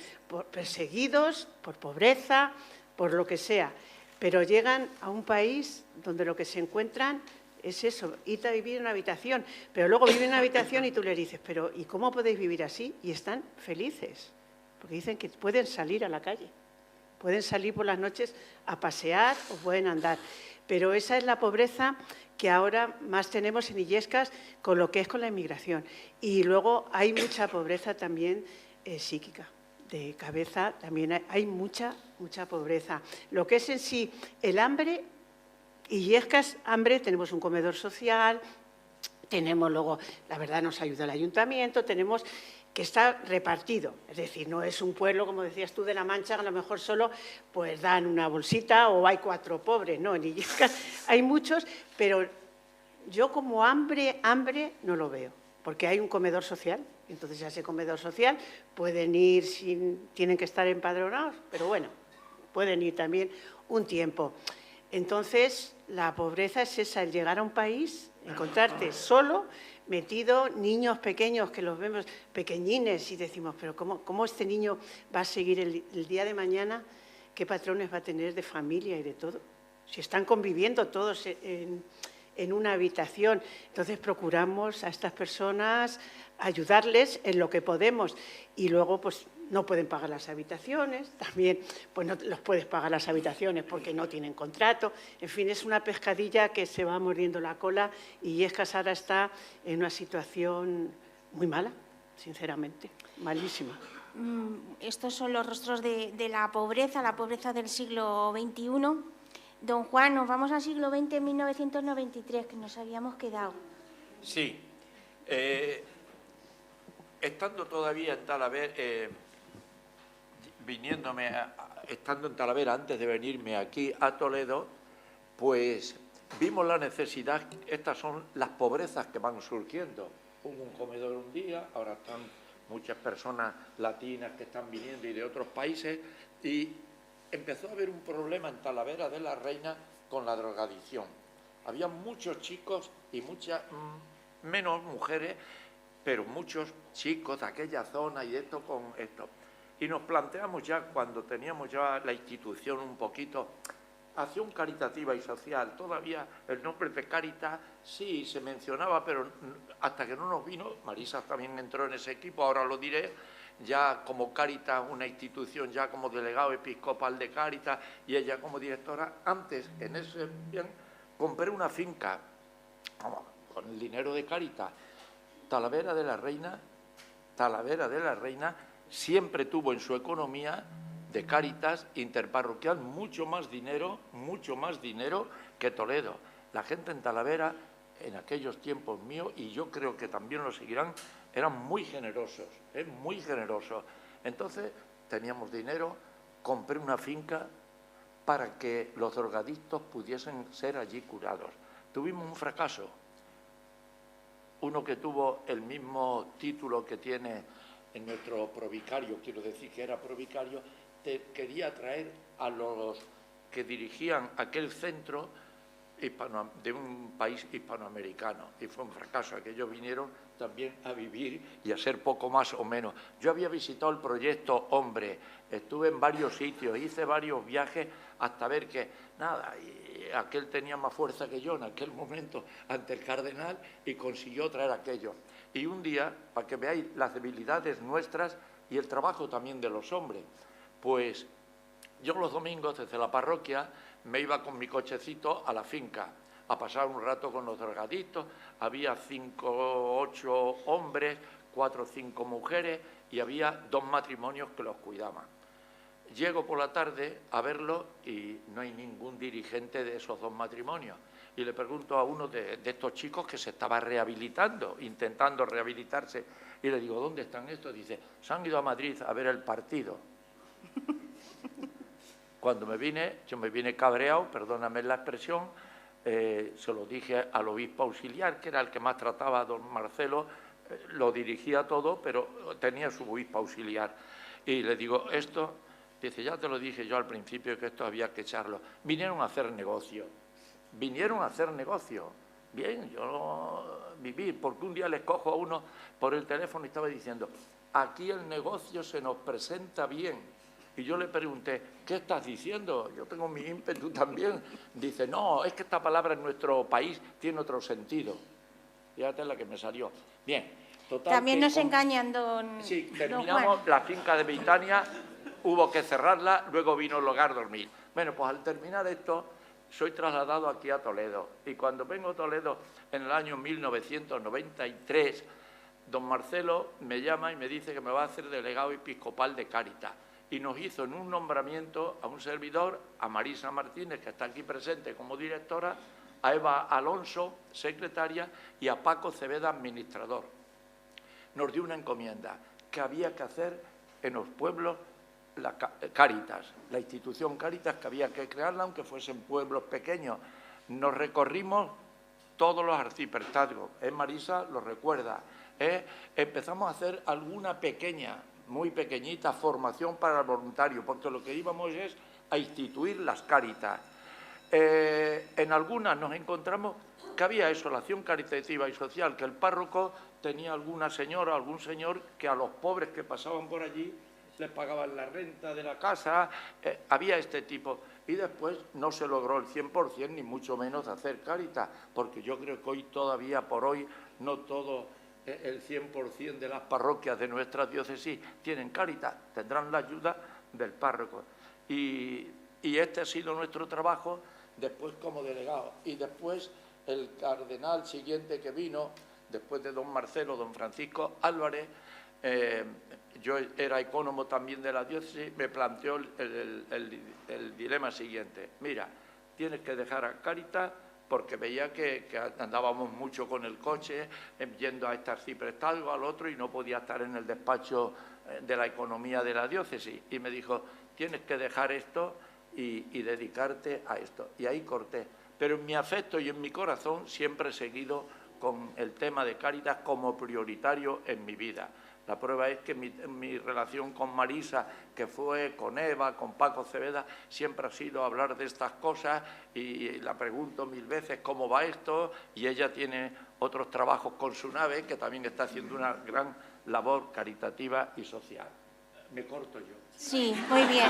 perseguidos por pobreza, por lo que sea, pero llegan a un país donde lo que se encuentran es eso, irte a vivir en una habitación, pero luego viven en una habitación y tú le dices, pero ¿y cómo podéis vivir así? Y están felices, porque dicen que pueden salir a la calle, pueden salir por las noches a pasear o pueden andar, pero esa es la pobreza que ahora más tenemos en Illescas con lo que es con la inmigración. Y luego hay mucha pobreza también psíquica, de cabeza también hay mucha pobreza. Lo que es en sí el hambre, Illescas, hambre, tenemos un comedor social, tenemos luego, la verdad nos ayuda el ayuntamiento, tenemos que está repartido, es decir, no es un pueblo, como decías tú, de La Mancha, a lo mejor solo pues dan una bolsita o hay 4 pobres, no, en Illescas hay muchos, pero yo como hambre no lo veo, porque hay un comedor social, entonces a ese comedor social pueden ir, tienen que estar empadronados, pero bueno, pueden ir también un tiempo. Entonces, la pobreza es esa, el llegar a un país, encontrarte solo, metido, niños pequeños que los vemos pequeñines y decimos, pero ¿cómo este niño va a seguir el día de mañana? ¿Qué patrones va a tener de familia y de todo? Si están conviviendo todos en una habitación. Entonces, procuramos a estas personas ayudarles en lo que podemos y luego, pues, no pueden pagar las habitaciones, también pues no los puedes pagar las habitaciones porque no tienen contrato. En fin, es una pescadilla que se va mordiendo la cola y Illescas ahora está en una situación muy mala, sinceramente, malísima. Estos son los rostros de la pobreza del siglo XXI. Don Juan, nos vamos al siglo XX, 1993, que nos habíamos quedado. Sí. Estando todavía en Talavera, estando en Talavera antes de venirme aquí a Toledo, pues vimos la necesidad, estas son las pobrezas que van surgiendo. Hubo un comedor un día, ahora están muchas personas latinas que están viniendo y de otros países, y empezó a haber un problema en Talavera de la Reina con la drogadicción. Había muchos chicos y muchas, menos mujeres, pero muchos chicos de aquella zona y esto con esto. Y nos planteamos ya, cuando teníamos ya la institución un poquito, acción caritativa y social, todavía el nombre de Cáritas sí se mencionaba, pero hasta que no nos vino, Marisa también entró en ese equipo, ahora lo diré, ya como Cáritas, una institución, ya como delegado episcopal de Cáritas y ella como directora. Antes, en ese bien, compré una finca con el dinero de Cáritas. Talavera de la Reina siempre tuvo en su economía de Cáritas interparroquial mucho más dinero que Toledo. La gente en Talavera, en aquellos tiempos míos, y yo creo que también lo seguirán, eran muy generosos, muy generosos. Entonces, teníamos dinero, compré una finca para que los drogadictos pudiesen ser allí curados. Tuvimos un fracaso. Uno que tuvo el mismo título que tiene en nuestro provicario, quiero decir que era provicario, quería traer a los que dirigían aquel centro de un país hispanoamericano, y fue un fracaso. Aquellos vinieron también a vivir y a ser poco más o menos. Yo había visitado el proyecto Hombre, estuve en varios sitios, hice varios viajes hasta ver que, nada, y aquel tenía más fuerza que yo en aquel momento ante el cardenal y consiguió traer aquello. Y un día, para que veáis las debilidades nuestras y el trabajo también de los hombres, pues yo los domingos desde la parroquia me iba con mi cochecito a la finca a pasar un rato con los drogaditos. Había 5 o 8 hombres, 4 o 5 mujeres y había 2 matrimonios que los cuidaban. Llego por la tarde a verlo y no hay ningún dirigente de esos 2 matrimonios. Y le pregunto a uno de estos chicos que se estaba rehabilitando, intentando rehabilitarse, y le digo, ¿dónde están estos? Dice, se han ido a Madrid a ver el partido. Cuando yo me vine cabreado, perdóname la expresión, se lo dije al obispo auxiliar, que era el que más trataba a don Marcelo, lo dirigía todo, pero tenía su obispo auxiliar. Y le digo, esto, dice, ya te lo dije yo al principio que esto había que echarlo. Vinieron a hacer negocio, Bien, yo viví, porque un día les cojo a uno por el teléfono y estaba diciendo, aquí el negocio se nos presenta bien. Y yo le pregunté, ¿qué estás diciendo? Yo tengo mi ímpetu también. Dice, no, es que esta palabra en nuestro país tiene otro sentido. Fíjate la que me salió. Bien, total. También nos engañan, don Sí, don terminamos Juan. la finca de Beitania, hubo que cerrarla, luego vino el hogar dormir. Bueno, pues al terminar esto, soy trasladado aquí a Toledo. Y cuando vengo a Toledo en el año 1993, don Marcelo me llama y me dice que me va a hacer delegado episcopal de Cáritas. Y nos hizo en un nombramiento a un servidor, a Marisa Martínez, que está aquí presente como directora, a Eva Alonso, secretaria, y a Paco Cebeda, administrador. Nos dio una encomienda que había que hacer en los pueblos la Cáritas, la institución Cáritas, que había que crearla, aunque fuesen pueblos pequeños. Nos recorrimos todos los arciprestazgos, Marisa lo recuerda. Empezamos a hacer alguna pequeña, muy pequeñita formación para el voluntario, porque lo que íbamos es a instituir las Cáritas. En algunas nos encontramos que había eso, la acción caritativa y social, que el párroco tenía alguna señora, algún señor que a los pobres que pasaban por allí les pagaban la renta de la casa, había este tipo. Y después no se logró el 100%, ni mucho menos hacer Cáritas, porque yo creo que hoy todavía, por hoy, no todo el 100% de las parroquias de nuestra diócesis tienen Cáritas, tendrán la ayuda del párroco. Y este ha sido nuestro trabajo después como delegado. Y después el cardenal siguiente que vino, después de don Marcelo, don Francisco Álvarez, yo era ecónomo también de la diócesis, me planteó el dilema siguiente. Mira, tienes que dejar a Cáritas porque veía que andábamos mucho con el coche, yendo a este arciprestazgo, al otro, y no podía estar en el despacho de la economía de la diócesis. Y me dijo, tienes que dejar esto y dedicarte a esto. Y ahí corté. Pero en mi afecto y en mi corazón siempre he seguido con el tema de Cáritas como prioritario en mi vida. La prueba es que mi relación con Marisa, que fue con Eva, con Paco Cebeda, siempre ha sido hablar de estas cosas y la pregunto 1000 veces cómo va esto, y ella tiene otros trabajos con su nave, que también está haciendo una gran labor caritativa y social. Me corto yo. Sí, muy bien.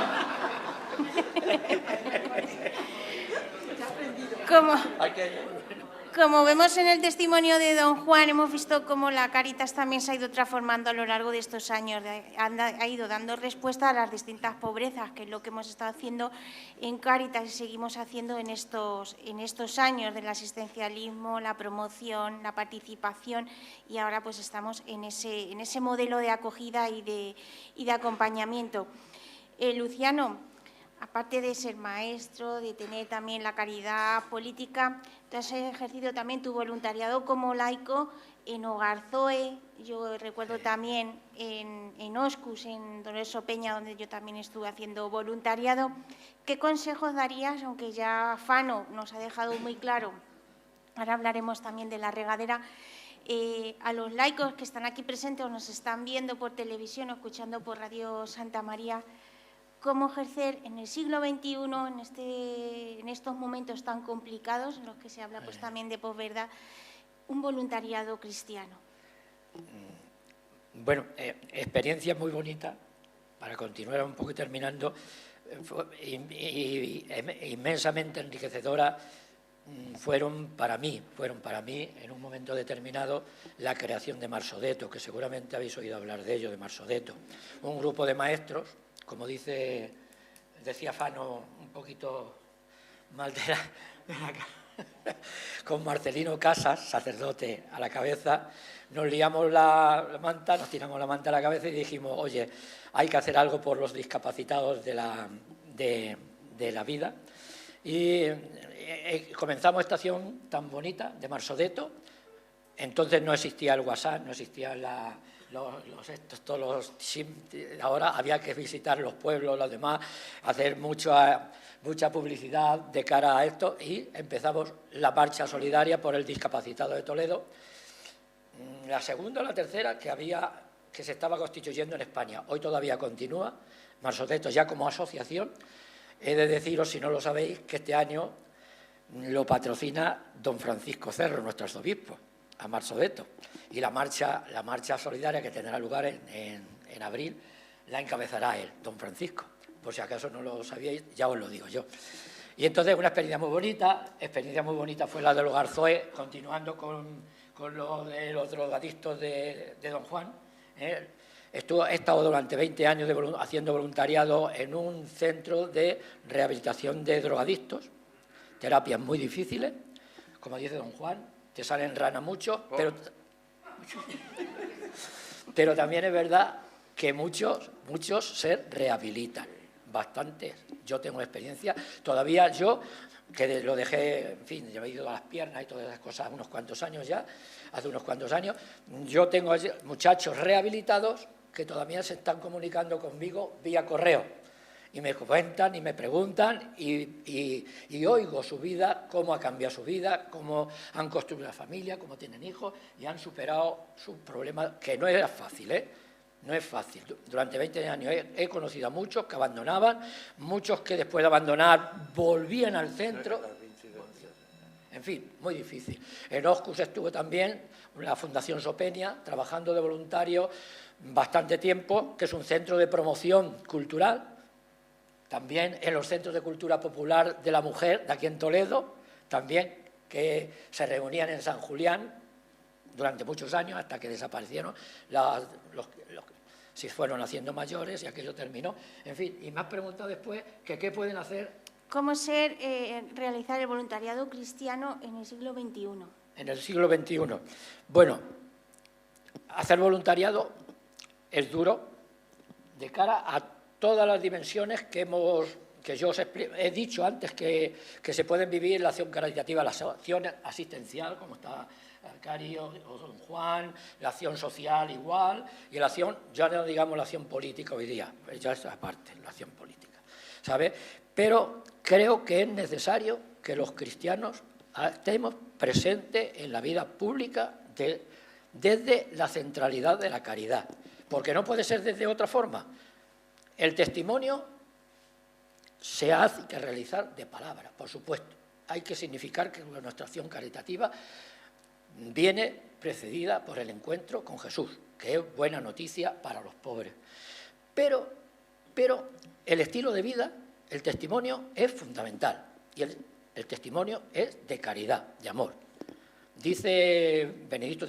Como vemos en el testimonio de don Juan, hemos visto cómo la Cáritas también se ha ido transformando a lo largo de estos años, ha ido dando respuesta a las distintas pobrezas, que es lo que hemos estado haciendo en Cáritas y seguimos haciendo en estos años del asistencialismo, la promoción, la participación, y ahora pues estamos en ese modelo de acogida y de acompañamiento. Luciano, aparte de ser maestro, de tener también la caridad política, tú has ejercido también tu voluntariado como laico en Hogar Zoe. Yo recuerdo también en Oscus, en Dolores Peña, donde yo también estuve haciendo voluntariado. ¿Qué consejos darías, aunque ya Fano nos ha dejado muy claro, ahora hablaremos también de la regadera, a los laicos que están aquí presentes o nos están viendo por televisión o escuchando por Radio Santa María, cómo ejercer en el siglo XXI, en estos momentos tan complicados, en los que se habla pues también de posverdad, un voluntariado cristiano. Bueno, experiencia muy bonita, para continuar un poco y terminando, inmensamente enriquecedora. Fueron para mí, en un momento determinado, la creación de Marsodeto, que seguramente habéis oído hablar de ello, de Marsodeto. Un grupo de maestros, como decía Fano, un poquito mal de la con Marcelino Casas, sacerdote, a la cabeza, nos liamos la manta, nos tiramos la manta a la cabeza y dijimos, oye, hay que hacer algo por los discapacitados de la vida. Y comenzamos esta acción tan bonita de Marsodeto. Entonces no existía el WhatsApp, no existían ahora había que visitar los pueblos, los demás, hacer mucha publicidad de cara a esto, y empezamos la marcha solidaria por el discapacitado de Toledo. La segunda o la tercera que se estaba constituyendo en España. Hoy todavía continúa Marsodeto ya como asociación. He de deciros, si no lo sabéis, que este año lo patrocina don Francisco Cerro, nuestro arzobispo, a Marsodeto. Y la marcha solidaria que tendrá lugar en abril la encabezará él, don Francisco. Por si acaso no lo sabíais, ya os lo digo yo. Y entonces una experiencia muy bonita fue la del Hogar Zoe, continuando con lo de los drogadictos de don Juan. He estado durante 20 años haciendo voluntariado en un centro de rehabilitación de drogadictos, terapias muy difíciles, como dice don Juan, te salen rana mucho, pero también es verdad que muchos se rehabilitan, bastantes. Yo tengo experiencia, todavía yo, que lo dejé, en fin, yo he ido a las piernas y todas esas cosas hace unos cuantos años, yo tengo muchachos rehabilitados que todavía se están comunicando conmigo vía correo y me cuentan y me preguntan y oigo su vida, cómo ha cambiado su vida, cómo han construido una familia, cómo tienen hijos y han superado sus problemas, que no era fácil, no es fácil. Durante 20 años he conocido a muchos que abandonaban, muchos que después de abandonar volvían al centro. En fin, muy difícil. En Oscus estuve también, en la Fundación Sopenia, trabajando de voluntario bastante tiempo, que es un centro de promoción cultural, también en los centros de cultura popular de la mujer de aquí en Toledo, también que se reunían en San Julián durante muchos años hasta que desaparecieron, se fueron haciendo mayores y aquello terminó. En fin, y me has preguntado después que qué pueden hacer. ¿Cómo realizar el voluntariado cristiano en el siglo XXI? En el siglo XXI. Bueno, hacer voluntariado es duro de cara a todas las dimensiones que yo os he dicho antes que se pueden vivir en la acción caritativa, la acción asistencial, como está Cari o don Juan, la acción social igual, y la acción, ya no digamos la acción política hoy día, ya es aparte, la acción política, ¿sabes? Pero creo que es necesario que los cristianos estemos presentes en la vida pública desde la centralidad de la caridad, porque no puede ser desde otra forma. El testimonio se hace que realizar de palabra, por supuesto. Hay que significar que nuestra acción caritativa viene precedida por el encuentro con Jesús, que es buena noticia para los pobres. Pero el estilo de vida, el testimonio es fundamental, y el testimonio es de caridad, de amor. Dice Benedicto,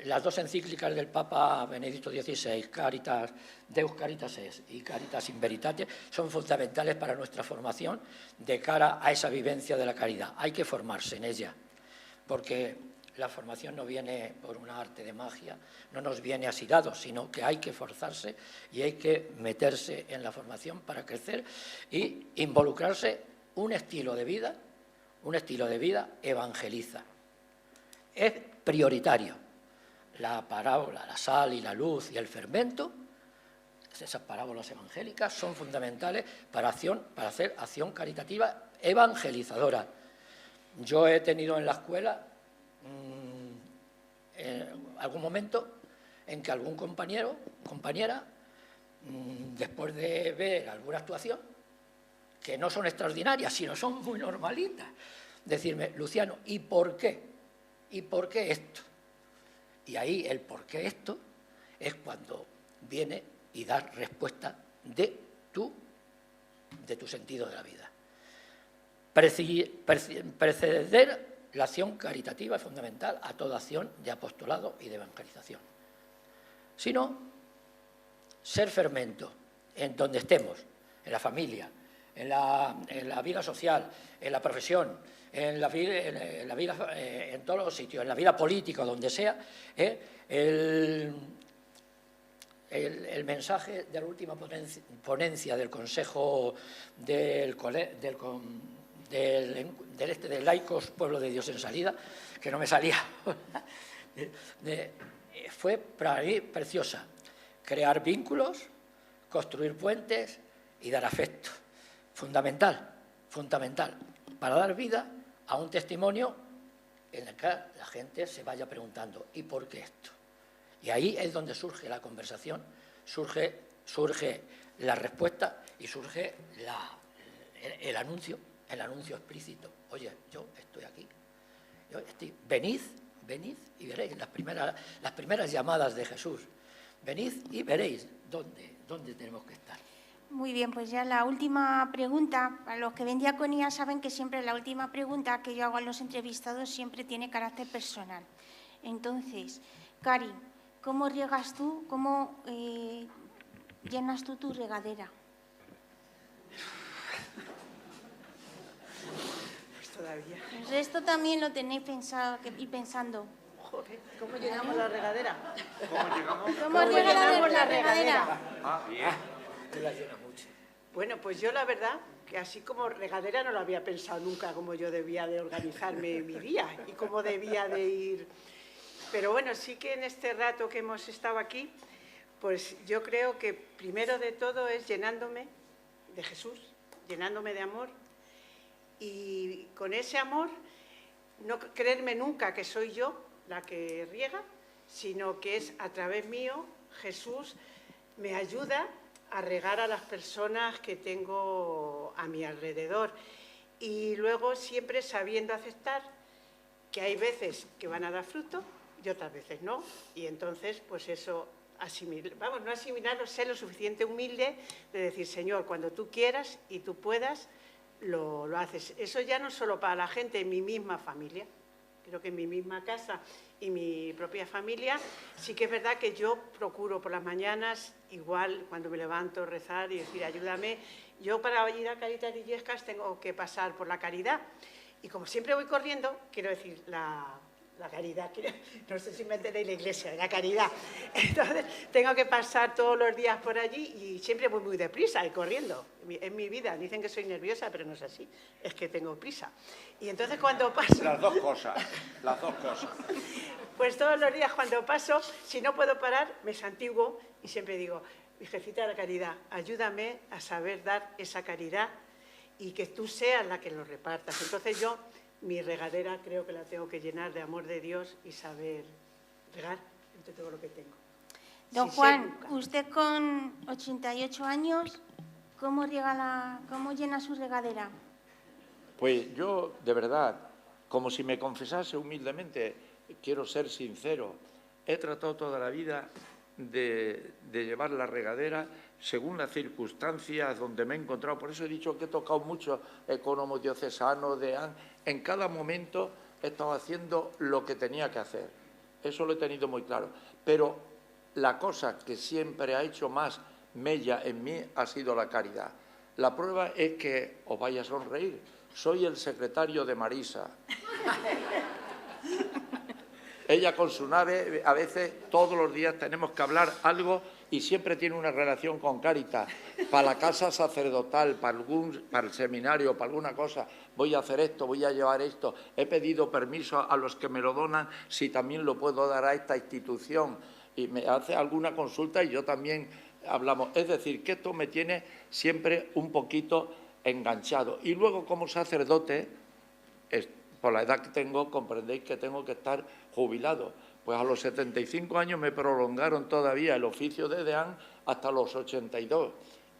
las dos encíclicas del Papa Benedicto XVI, Caritas, Deus Caritas es y Caritas in Veritate, son fundamentales para nuestra formación de cara a esa vivencia de la caridad. Hay que formarse en ella, porque la formación no viene por una arte de magia, no nos viene así dado, sino que hay que forzarse y hay que meterse en la formación para crecer y involucrarse. Un estilo de vida evangeliza. Es prioritario. La parábola, la sal y la luz y el fermento, esas parábolas evangélicas son fundamentales para hacer acción caritativa evangelizadora. Yo he tenido en la escuela algún momento en que algún compañero, compañera, después de ver alguna actuación, que no son extraordinarias, sino son muy normalitas, decirme, Luciano, ¿y por qué? ¿Y por qué esto? Y ahí el por qué esto es cuando viene y da respuesta de tu sentido de la vida. Preceder la acción caritativa es fundamental a toda acción de apostolado y de evangelización. Si no, ser fermento en donde estemos, en la familia, en la vida social, en la profesión, en la vida, en todos los sitios, en la vida política, donde sea, el mensaje de la última ponencia del Consejo del Laicos Pueblo de Dios en Salida, que no me salía, fue para mí preciosa. Crear vínculos, construir puentes y dar afecto. Fundamental, fundamental, para dar vida a un testimonio en el que la gente se vaya preguntando, ¿y por qué esto? Y ahí es donde surge la conversación, surge la respuesta y surge el anuncio explícito. Oye, yo estoy aquí, venid y veréis las primeras llamadas de Jesús. Venid y veréis dónde tenemos que estar. Muy bien, pues ya la última pregunta. Para los que ven diaconía saben que siempre la última pregunta que yo hago a los entrevistados siempre tiene carácter personal. Entonces, Cari, ¿cómo riegas tú, cómo llenas tú tu regadera? Pues todavía. El resto también lo tenéis pensando. Joder, ¿cómo llenamos la regadera? ¿Cómo llenamos la regadera? Ah, bien. Tú la llenas mucho. Bueno, pues yo la verdad que así como regadera no lo había pensado nunca cómo yo debía de organizarme mi día y cómo debía de ir. Pero bueno, sí que en este rato que hemos estado aquí, pues yo creo que primero de todo es llenándome de Jesús, llenándome de amor y con ese amor no creerme nunca que soy yo la que riega, sino que es a través mío Jesús me ayuda a regar a las personas que tengo a mi alrededor y luego siempre sabiendo aceptar que hay veces que van a dar fruto y otras veces no, y entonces pues eso no asimilarlo, ser lo suficiente humilde de decir, Señor, cuando tú quieras y tú puedas, lo haces. Eso ya no solo para la gente en mi misma familia, creo que en mi misma casa y mi propia familia, sí que es verdad que yo procuro por las mañanas, igual cuando me levanto, rezar y decir, ayúdame. Yo para ir a Caritas Illescas tengo que pasar por la caridad y como siempre voy corriendo, quiero decir, la caridad, no sé si me entendéis, la iglesia, la caridad. Entonces tengo que pasar todos los días por allí y siempre voy muy deprisa y corriendo. En mi vida dicen que soy nerviosa, pero no es así, es que tengo prisa. Y entonces cuando paso... Las dos cosas. Pues todos los días cuando paso, si no puedo parar, me santiguo y siempre digo, Virgencita de la Caridad, ayúdame a saber dar esa caridad y que tú seas la que lo repartas. Entonces yo... mi regadera creo que la tengo que llenar de amor de Dios y saber regar entre todo lo que tengo. Don Juan, usted con 88 años, ¿cómo llena su regadera? Pues yo, de verdad, como si me confesase humildemente, quiero ser sincero, he tratado toda la vida de llevar la regadera según las circunstancias donde me he encontrado. Por eso he dicho que he tocado mucho ecónomo diocesano, en cada momento he estado haciendo lo que tenía que hacer. Eso lo he tenido muy claro. Pero la cosa que siempre ha hecho más mella en mí ha sido la caridad. La prueba es que, os vaya a sonreír, soy el secretario de Marisa. Ella con su nave, a veces todos los días tenemos que hablar algo y siempre tiene una relación con Cáritas. Para la casa sacerdotal, para el seminario, para alguna cosa, voy a hacer esto, voy a llevar esto. He pedido permiso a los que me lo donan si también lo puedo dar a esta institución. Y me hace alguna consulta y yo también hablamos. Es decir, que esto me tiene siempre un poquito enganchado. Y luego como sacerdote... por la edad que tengo, comprendéis que tengo que estar jubilado, Pues a los 75 años me prolongaron todavía el oficio de deán hasta los 82.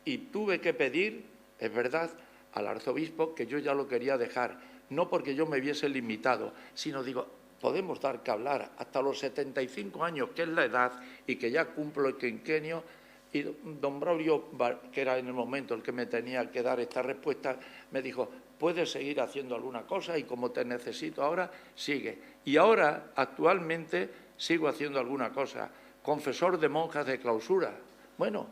Y tuve que pedir, es verdad, al arzobispo que yo ya lo quería dejar, no porque yo me viese limitado, sino digo, podemos dar que hablar hasta los 75 años, que es la edad, y que ya cumplo el quinquenio. Y don Braulio, que era en el momento el que me tenía que dar esta respuesta, me dijo, puedes seguir haciendo alguna cosa y como te necesito ahora, sigue. Y ahora, actualmente, sigo haciendo alguna cosa. Confesor de monjas de clausura. Bueno,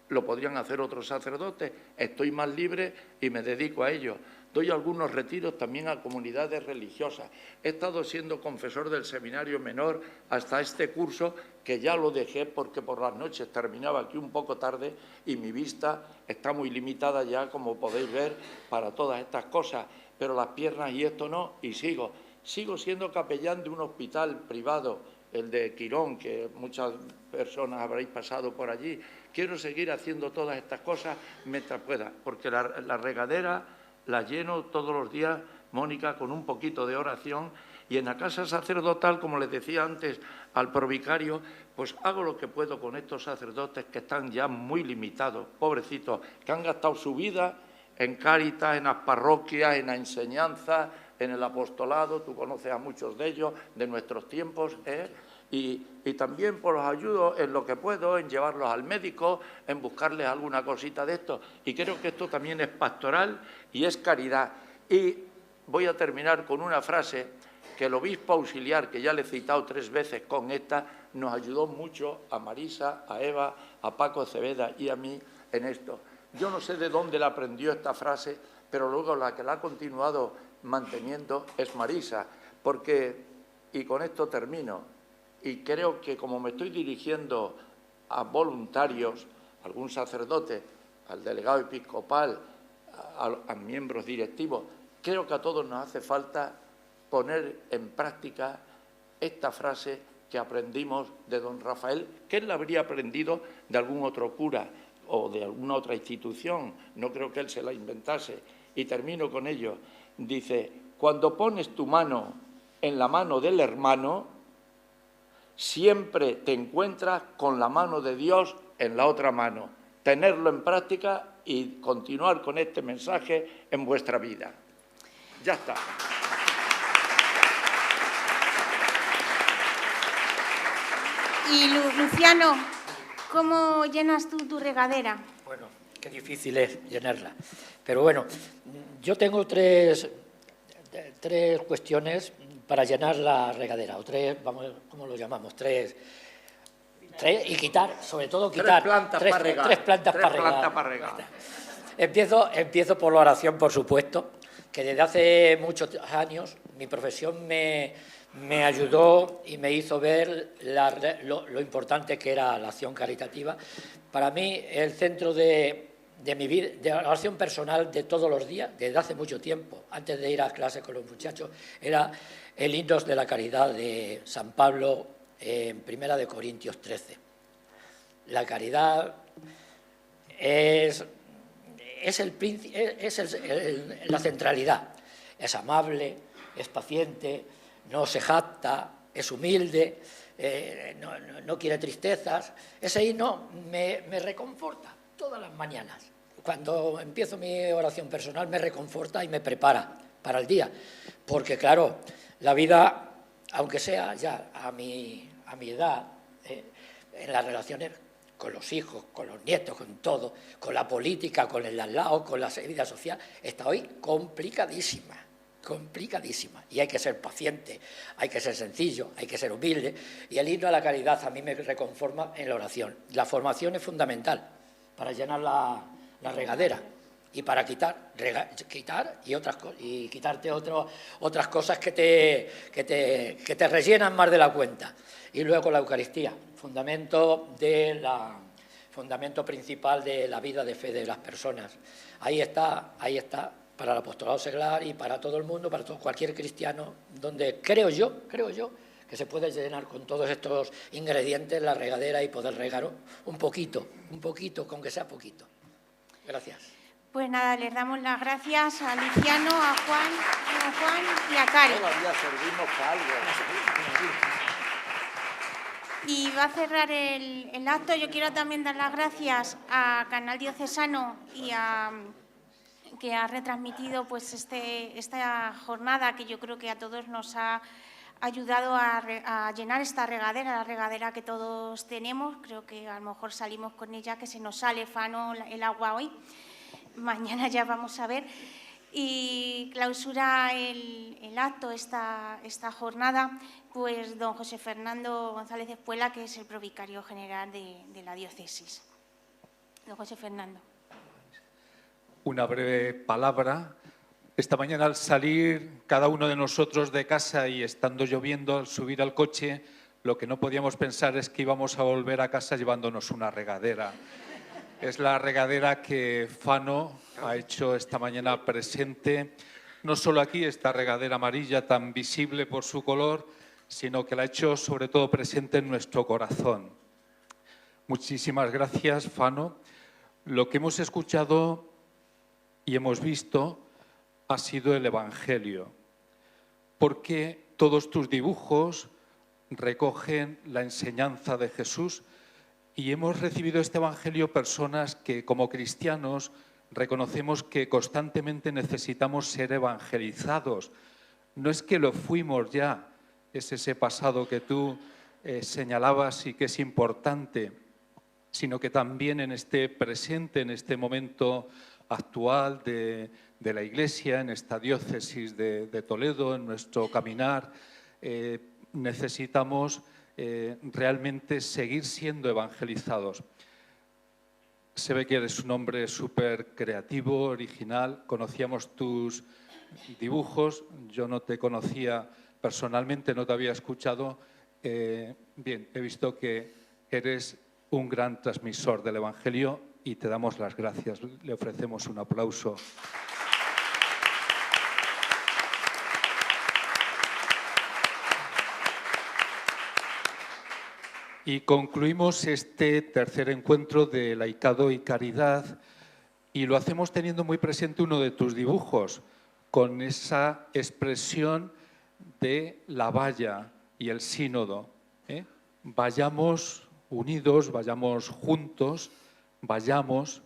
lo podrían hacer otros sacerdotes, estoy más libre y me dedico a ello. Doy algunos retiros también a comunidades religiosas. He estado siendo confesor del seminario menor hasta este curso, que ya lo dejé porque por las noches terminaba aquí un poco tarde y mi vista está muy limitada ya, como podéis ver, para todas estas cosas. Pero las piernas y esto no, y sigo. Sigo siendo capellán de un hospital privado, el de Quirón, que muchas personas habréis pasado por allí. Quiero seguir haciendo todas estas cosas mientras pueda, porque la regadera la lleno todos los días, Mónica, con un poquito de oración, y en la casa sacerdotal, como les decía antes al provicario, pues hago lo que puedo con estos sacerdotes que están ya muy limitados, pobrecitos, que han gastado su vida en Cáritas, en las parroquias, en la enseñanza, en el apostolado. Tú conoces a muchos de ellos, de nuestros tiempos, Y también pues los ayudo en lo que puedo, en llevarlos al médico, en buscarles alguna cosita de esto. Y creo que esto también es pastoral y es caridad. Y voy a terminar con una frase que el obispo auxiliar, que ya le he citado 3 veces con esta, nos ayudó mucho a Marisa, a Eva, a Paco Cebeda y a mí en esto. Yo no sé de dónde la aprendió esta frase, pero luego la que la ha continuado manteniendo es Marisa, porque, y con esto termino, y creo que como me estoy dirigiendo a voluntarios, a algún sacerdote, al delegado episcopal, a miembros directivos, creo que a todos nos hace falta poner en práctica esta frase que aprendimos de don Rafael, que él la habría aprendido de algún otro cura o de alguna otra institución, no creo que él se la inventase. Y termino con ello. Dice, cuando pones tu mano en la mano del hermano, siempre te encuentras con la mano de Dios en la otra mano. Tenerlo en práctica y continuar con este mensaje en vuestra vida. Ya está. Y Luciano, ¿cómo llenas tú tu regadera? Bueno, qué difícil es llenarla. Pero bueno, yo tengo tres cuestiones para llenar la regadera, o 3, vamos, ¿cómo lo llamamos? 3 y quitar, sobre todo quitar 3 plantas para regar. 3 plantas para regar. Empiezo por la oración, por supuesto, que desde hace muchos años mi profesión me ayudó y me hizo ver lo importante que era la acción caritativa. Para mí, el centro de mi vida, de la oración personal de todos los días, desde hace mucho tiempo, antes de ir a clase con los muchachos, era el Himnos de la Caridad de San Pablo en 1 Corintios 13. La caridad es la centralidad. Es amable, es paciente, no se jacta, es humilde, no quiere tristezas. Ese himno me reconforta todas las mañanas. Cuando empiezo mi oración personal me reconforta y me prepara para el día. Porque, claro, la vida, aunque sea ya a mi edad, en las relaciones con los hijos, con los nietos, con todo, con la política, con el al lado, con la vida social, está hoy complicadísima. Y hay que ser paciente, hay que ser sencillo, hay que ser humilde. Y el himno a la caridad a mí me reconforma en la oración. La formación es fundamental para llenar la regadera y para quitar y quitarte otras cosas que te rellenan más de la cuenta. Y luego la Eucaristía, fundamento principal de la vida de fe de las personas. Ahí está para el apostolado seglar y para todo el mundo, para cualquier cristiano, donde creo yo que se puede llenar con todos estos ingredientes la regadera y poder regar un poquito, con que sea poquito. Gracias. Pues nada, les damos las gracias a Luciano, a Juan y a Cari. Todavía servimos para algo. Y va a cerrar el acto. Yo quiero también dar las gracias a Canal Diocesano y que ha retransmitido pues esta jornada, que yo creo que a todos nos ha ayudado a llenar esta regadera, la regadera que todos tenemos. Creo que a lo mejor salimos con ella, que se nos sale, Fano, el agua hoy. Mañana ya vamos a ver. Y clausura el acto, esta jornada, pues don José Fernando González Espuela, que es el provicario general de la diócesis. Don José Fernando. Una breve palabra. Esta mañana, al salir cada uno de nosotros de casa y estando lloviendo, al subir al coche, lo que no podíamos pensar es que íbamos a volver a casa llevándonos una regadera. Es la regadera que Fano ha hecho esta mañana presente, no solo aquí, esta regadera amarilla tan visible por su color, sino que la ha hecho sobre todo presente en nuestro corazón. Muchísimas gracias, Fano. Lo que hemos escuchado y hemos visto ha sido el Evangelio, porque todos tus dibujos recogen la enseñanza de Jesús y hemos recibido este Evangelio personas que, como cristianos, reconocemos que constantemente necesitamos ser evangelizados. No es que lo fuimos ya, es ese pasado que tú señalabas y que es importante, sino que también en este presente, en este momento actual de la Iglesia, en esta diócesis de Toledo, en nuestro caminar, necesitamos realmente seguir siendo evangelizados. Se ve que eres un hombre súper creativo, original. Conocíamos tus dibujos, yo no te conocía personalmente, no te había escuchado. Bien, he visto que eres un gran transmisor del Evangelio y te damos las gracias. Le ofrecemos un aplauso. Y concluimos este tercer encuentro de laicado y caridad y lo hacemos teniendo muy presente uno de tus dibujos, con esa expresión de la valla y el sínodo. Vayamos unidos, vayamos juntos, vayamos,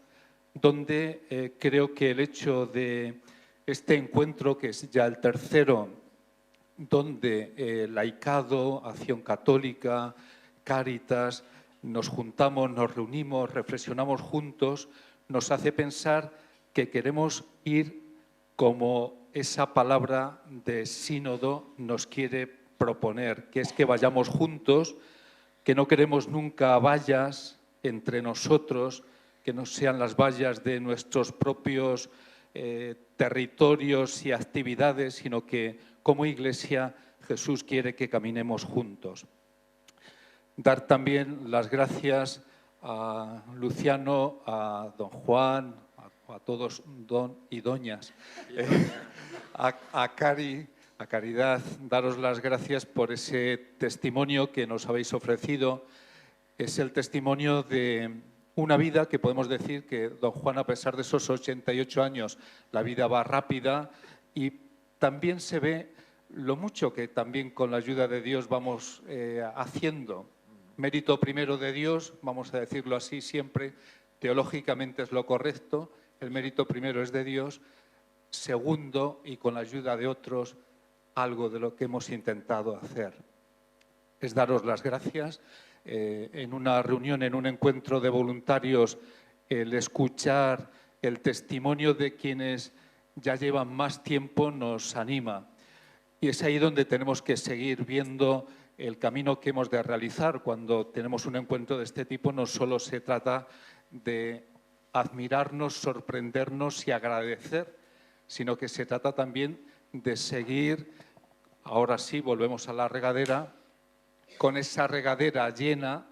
donde creo que el hecho de este encuentro, que es ya el tercero, donde laicado, acción católica, Cáritas, nos juntamos, nos reunimos, reflexionamos juntos, nos hace pensar que queremos ir como esa palabra de sínodo nos quiere proponer, que es que vayamos juntos, que no queremos nunca vallas entre nosotros, que no sean las vallas de nuestros propios territorios y actividades, sino que como Iglesia Jesús quiere que caminemos juntos. Dar también las gracias a Luciano, a don Juan, a todos don y doñas, a Cari, a Caridad, daros las gracias por ese testimonio que nos habéis ofrecido. Es el testimonio de una vida que podemos decir que don Juan, a pesar de esos 88 años, la vida va rápida y también se ve lo mucho que también con la ayuda de Dios vamos haciendo. Mérito primero de Dios, vamos a decirlo así siempre, teológicamente es lo correcto, el mérito primero es de Dios, segundo, y con la ayuda de otros, algo de lo que hemos intentado hacer. Es daros las gracias. En una reunión, en un encuentro de voluntarios, el escuchar el testimonio de quienes ya llevan más tiempo nos anima. Y es ahí donde tenemos que seguir viendo el camino que hemos de realizar. Cuando tenemos un encuentro de este tipo, no solo se trata de admirarnos, sorprendernos y agradecer, sino que se trata también de seguir, ahora sí, volvemos a la regadera, con esa regadera llena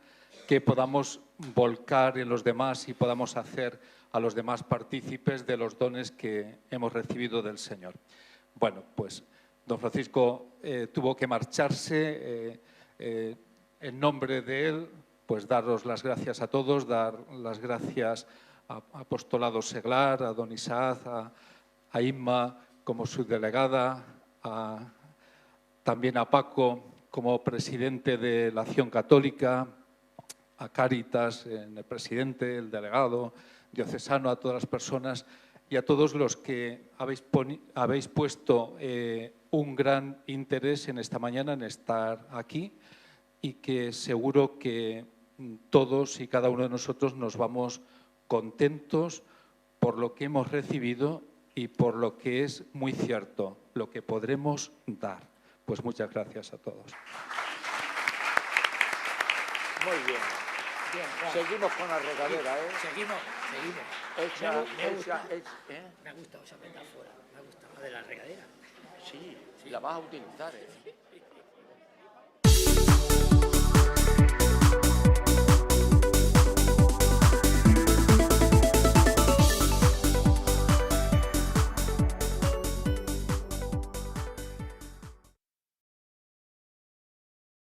que podamos volcar en los demás y podamos hacer a los demás partícipes de los dones que hemos recibido del Señor. Bueno, pues don Francisco tuvo que marcharse. En nombre de él, pues daros las gracias a todos, dar las gracias a Apostolado Seglar, a don Isaac, a Inma como subdelegada, también a Paco como presidente de la Acción Católica, a Cáritas, el presidente, el delegado diocesano, a todas las personas y a todos los que habéis puesto un gran interés en esta mañana, en estar aquí, y que seguro que todos y cada uno de nosotros nos vamos contentos por lo que hemos recibido y por lo que es muy cierto, lo que podremos dar. Pues muchas gracias a todos. Muy bien. Bien, Juan. Seguimos con la regadera, ¿eh? Seguimos. Me ha gustado esa metáfora, me ha gustado la de la regadera. Sí, la vas a utilizar, ¿eh?